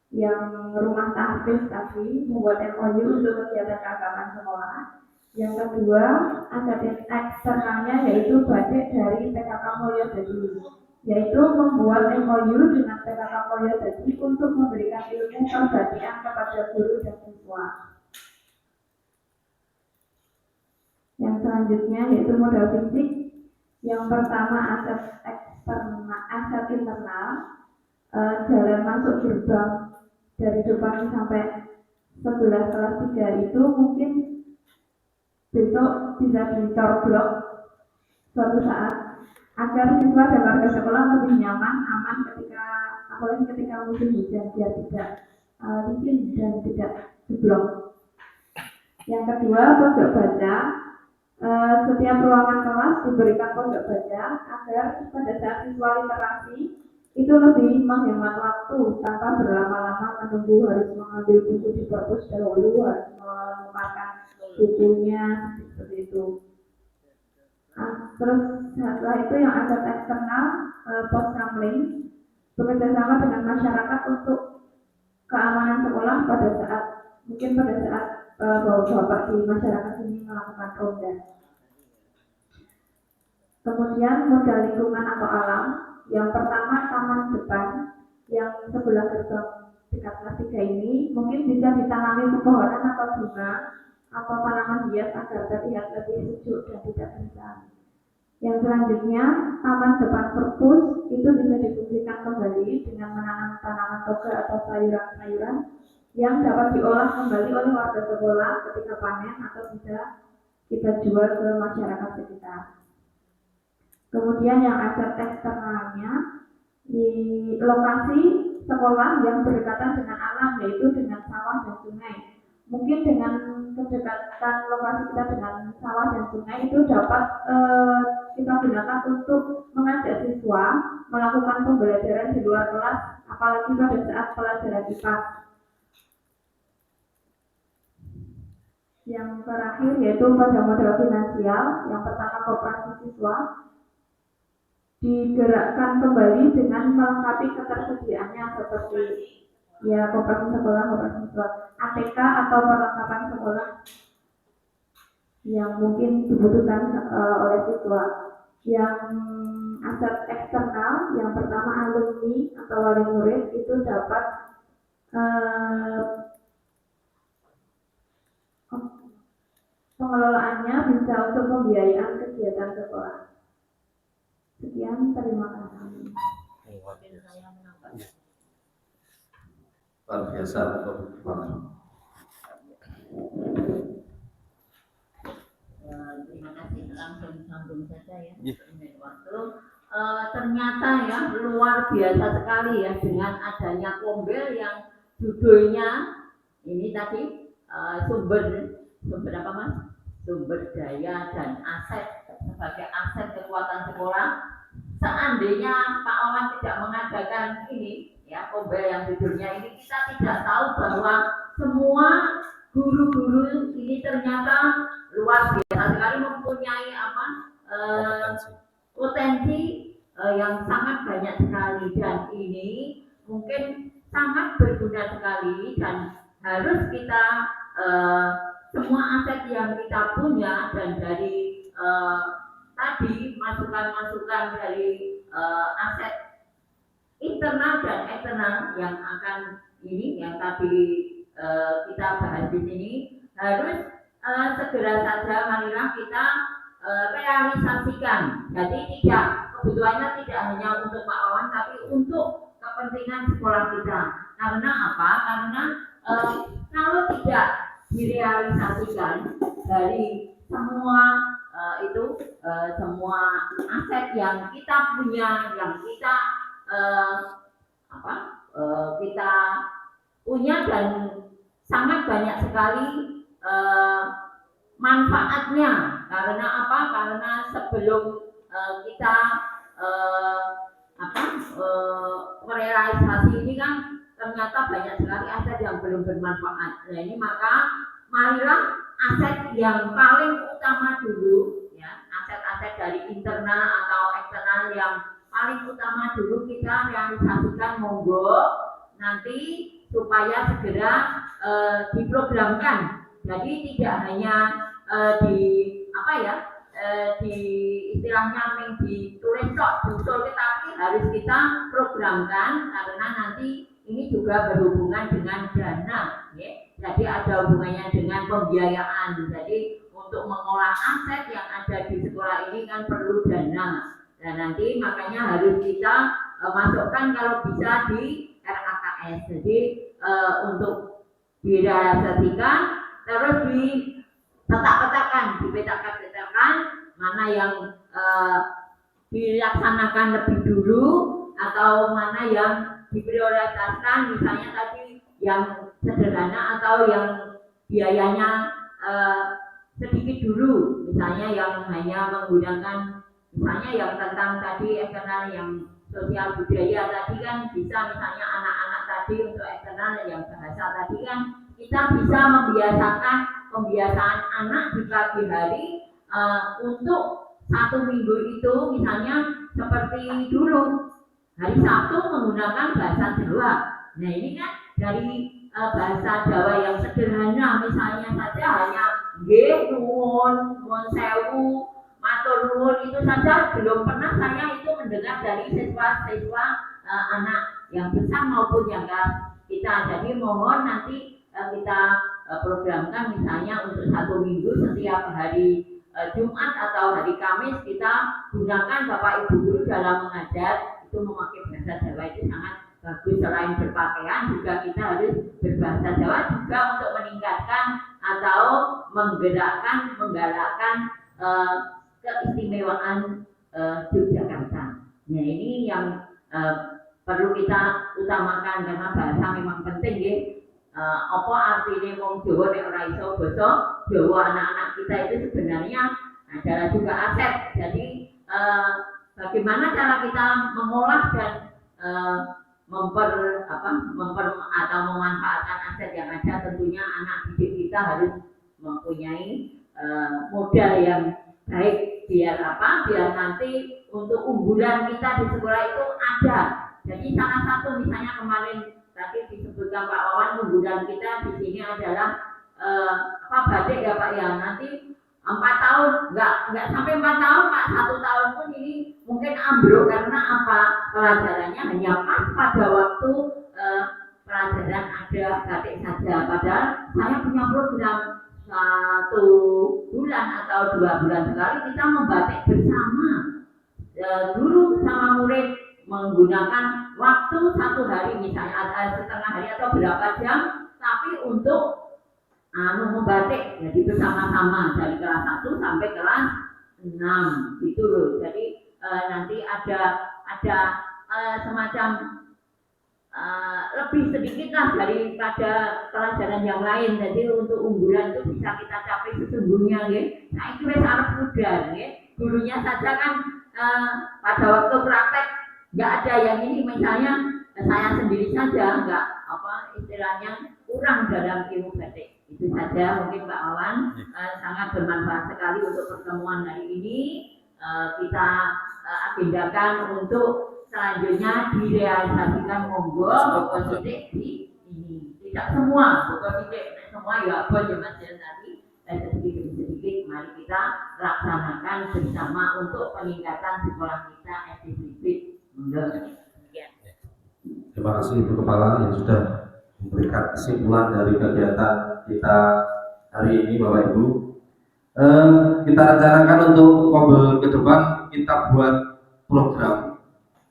yang rumah tahfiz tadi, membuat MOU untuk kegiatan keagamaan sekolah. Yang kedua, aset eksternalnya yaitu batik dari PKK Mulyadadi, yaitu membuat MOU dengan PKK Mulyadadi untuk memberikan ilmu perbatikan kepada guru dan siswa. Yang selanjutnya yaitu modal fisik. Yang pertama aset eksternal, aset internal, jalan masuk gerbang dari depan sampai sebelah kelas 3 itu mungkin besok bisa dicor blok suatu saat agar siswa dan warga sekolah lebih nyaman, aman apalagi ketika musim hujan biar tidak licin dan tidak jeblok. Yang kedua, pojok baca. Setiap ruangan kelas diberikan pojok baca agar pada saat siswa literasi itu lebih menghemat waktu tanpa berlama-lama menunggu harus mengambil buku di perpus dahulu, harus menukarkan bukunya seperti itu. Terus setelah itu yang aset eksternal, poskamling, bekerja sama dengan masyarakat untuk keamanan sekolah pada saat bapak-bapak di masyarakat ini melakukan ronda. Kemudian modal lingkungan atau alam, yang pertama taman depan yang sebelah gerbang dekat kelas 3 ini mungkin bisa ditanami pepohonan atau bunga atau tanaman hias agar terlihat lebih sejuk dan tidak gersang. Yang selanjutnya, taman depan perpus itu bisa difungsikan kembali dengan menanam tanaman toga atau sayuran-sayuran yang dapat diolah kembali oleh warga sekolah ketika panen atau bisa kita jual ke masyarakat sekitar. Kemudian yang aset eksternalnya di lokasi sekolah yang berdekatan dengan alam, yaitu dengan sawah dan sungai. Mungkin dengan kedekatan lokasi kita dengan sawah dan sungai itu dapat kita gunakan untuk mengajak siswa melakukan pembelajaran di luar kelas, apalagi pada saat pelajaran IPA. Yang terakhir yaitu pada modal finansial, yang pertama koperasi siswa digerakkan kembali dengan melengkapi ketersediaannya seperti koperasi sekolah, koperasi siswa, ATK atau perlengkapan sekolah yang mungkin dibutuhkan oleh siswa. Yang aset eksternal, yang pertama alumni atau wali murid itu dapat pengelolaannya bisa untuk pembiayaan kegiatan sekolah. Sekian, terima kasih. Luar biasa. Luar biasa untuk Terima kasih, langsung sambung saja ya. Iya. Waktu ternyata ya luar biasa sekali ya dengan adanya Kombel yang judulnya ini tadi sumber apa Mas? Sumber daya dan aset sebagai aset kekuatan sekolah. Seandainya Pak Wawan tidak mengadakan ini ya Kombel yang judulnya ini, kita tidak tahu bahwa semua guru-guru ini ternyata luar biasa sekali mempunyai potensi yang sangat banyak sekali, dan ini mungkin sangat berguna sekali dan harus kita semua aset yang kita punya dan dari tadi masukan-masukan dari aset internal dan eksternal yang akan ini yang tadi kita bahas di sini harus segera saja marilah kita realisasikan. Jadi kebutuhannya tidak hanya untuk Pak Wawan tapi untuk kepentingan sekolah kita. Karena apa? Karena kalau tidak direalisasikan dari semua semua aset yang kita punya, yang kita kita punya dan sangat banyak sekali manfaatnya. Karena apa? Karena sebelum kita merealisasi ini kan ternyata banyak sekali aset yang belum bermanfaat. Nah ini maka marilah aset yang paling utama dulu ya, aset-aset dari internal atau eksternal yang paling utama dulu kita realisasikan, monggo nanti supaya segera diprogramkan. Jadi tidak hanya di istilahnya ditulis tok diusul, tetapi harus kita programkan karena nanti ini juga berhubungan dengan dana ya. Jadi ada hubungannya dengan pembiayaan. Jadi untuk mengolah aset yang ada di sekolah ini kan perlu dana. Dan nanti makanya harus kita masukkan kalau bisa di RAKS. Jadi untuk direalisasikan terus dipetakan mana yang dilaksanakan lebih dulu atau mana yang diprioritaskan, misalnya tadi yang sederhana atau yang biayanya sedikit dulu, misalnya yang hanya menggunakan misalnya yang tentang tadi eksternal yang sosial budaya tadi kan bisa, misalnya anak-anak tadi untuk eksternal yang bahasa tadi kan kita bisa pembiasaan anak di pagi hari untuk 1 minggu itu misalnya seperti dulu hari Sabtu menggunakan bahasa Jawa. Nah ini kan dari bahasa Jawa yang sederhana misalnya saja hanya nggih, nuwun, nuwun sewu, matur nuwun, itu saja belum pernah saya itu mendengar dari siswa-siswa anak yang besar maupun yang kita. Jadi mohon nanti kita programkan misalnya untuk 1 minggu setiap hari Jumat atau hari Kamis kita gunakan Bapak Ibu guru dalam mengajar itu memakai bahasa Jawa. Itu sangat bagus. Selain berpakaian juga kita harus berbahasa Jawa juga untuk meningkatkan atau menggalakkan keistimewaan Yogyakarta. Nah ini yang perlu kita utamakan karena bahasa memang penting ya. Apa artinya wong Jawa nek ora iso basa Jawa, anak-anak kita itu sebenarnya adalah juga aset. Jadi bagaimana cara kita mengolah dan memanfaatkan aset yang ada, tentunya anak didik kita harus mempunyai modal yang baik biar nanti untuk unggulan kita di sekolah itu ada. Jadi salah satu misalnya kemarin tadi disebutkan Pak Wawan, unggulan kita di sini adalah batik ya Pak ya. Nanti 4 tahun, nggak sampai 4 tahun Pak, 1 tahun pun ini mungkin ambruk karena apa? Pelajarannya hanya pas pada waktu pelajaran ada batik saja. Padahal saya punya program 1 bulan atau 2 bulan sekali kita membatik bersama. guru sama murid menggunakan waktu 1 hari misalnya setengah hari atau berapa jam, tapi untuk membatik jadi bersama-sama dari kelas 1 sampai kelas 6 gitu loh. Jadi nanti ada semacam lebih sedikit lah daripada pelajaran yang lain. Jadi untuk unggulan itu bisa kita capai sesungguhnya ya. Nah itu sangat mudah ya. Gurunya saja kan pada waktu praktek nggak ada yang ini, misalnya saya sendiri saja nggak istilahnya kurang dalam ilmu batik. Itu saja mungkin Pak Wawan, sangat bermanfaat sekali untuk pertemuan hari ini. Kita agendakan untuk selanjutnya direalisasikan monggo buku sidik di ini. Tidak semua buku sidik, semua ya apa ya Mas ya tadi sedikit demi sedikit mari kita laksanakan bersama untuk peningkatan sekolah kita SDGs. Monggo. Terima kasih Ibu Kepala yang sudah memberikan kesimpulan dari kegiatan kita hari ini Bapak Ibu. Kita rencanakan untuk ngobrol ke depan kita buat program.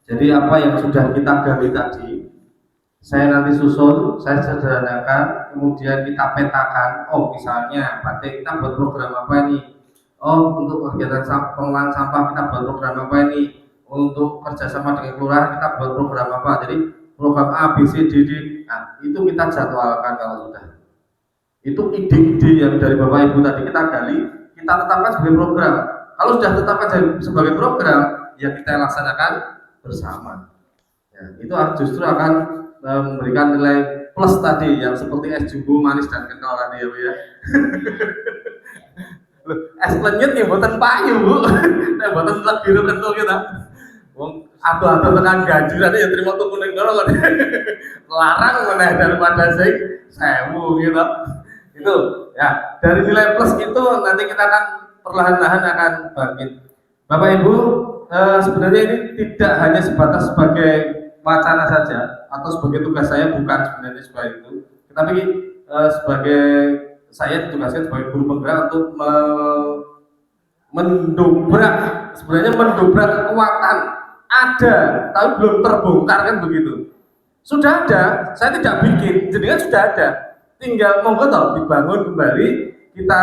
Jadi apa yang sudah kita gali tadi, saya nanti susun, saya sederhanakan, kemudian kita petakan. Oh misalnya batik kita buat program apa ini? Oh untuk kegiatan pengelolaan sampah kita buat program apa ini? Untuk kerjasama dengan kelurahan kita buat program apa? Jadi program A, B, C, D, D. Nah itu kita jadwalkan kalau sudah. Itu ide-ide yang dari Bapak Ibu tadi kita gali, kita tetapkan sebagai program. Kalau sudah tetapkan sebagai program, ya kita laksanakan bersama. Ya, itu justru akan memberikan nilai plus tadi yang seperti es jumbo manis dan kental tadi ya Bu ya. Es lenyit ya buatan payu Bu, nah buatan telak biru kental kita. Wong ado-ado tekan ganjuran ya terima tuh kuning kalau larang mana daripada sewu gitu. Itu ya dari nilai plus itu nanti kita akan perlahan-lahan akan bangkit. Bapak Ibu, sebenarnya ini tidak hanya sebatas sebagai wacana saja atau sebagai tugas saya, bukan sebenarnya sebagai itu, tetapi sebagai saya ditugaskan sebagai guru penggerak untuk mendobrak kekuatan ada tapi belum terbongkar kan begitu. Sudah ada, saya tidak bikin, jadi kan sudah ada. Tinggal monggo toh dibangun kembali, kita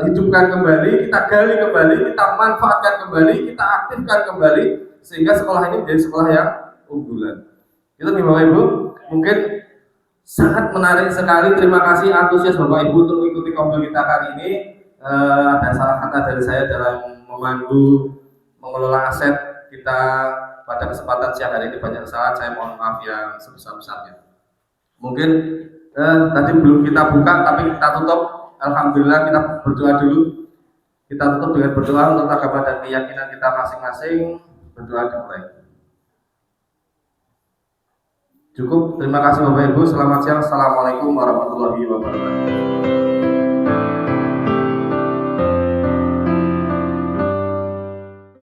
hidupkan kembali, kita gali kembali, kita manfaatkan kembali, kita aktifkan kembali sehingga sekolah ini menjadi sekolah yang unggulan. Itu nih Bapak Ibu, mungkin sangat menarik sekali. Terima kasih antusias Bapak Ibu untuk mengikuti kompil kita kali ini. Ada salah kata dari saya dalam memandu mengelola aset kita pada kesempatan siang hari ini banyak kesalahan, saya mohon maaf yang sebesar-besarnya. Mungkin tadi belum kita buka tapi kita tutup. Alhamdulillah kita berdoa dulu. Kita tutup dengan berdoa untuk agama dan keyakinan kita masing-masing. Berdoa dimulai. Cukup, terima kasih Bapak Ibu. Selamat siang. Assalamualaikum warahmatullahi wabarakatuh.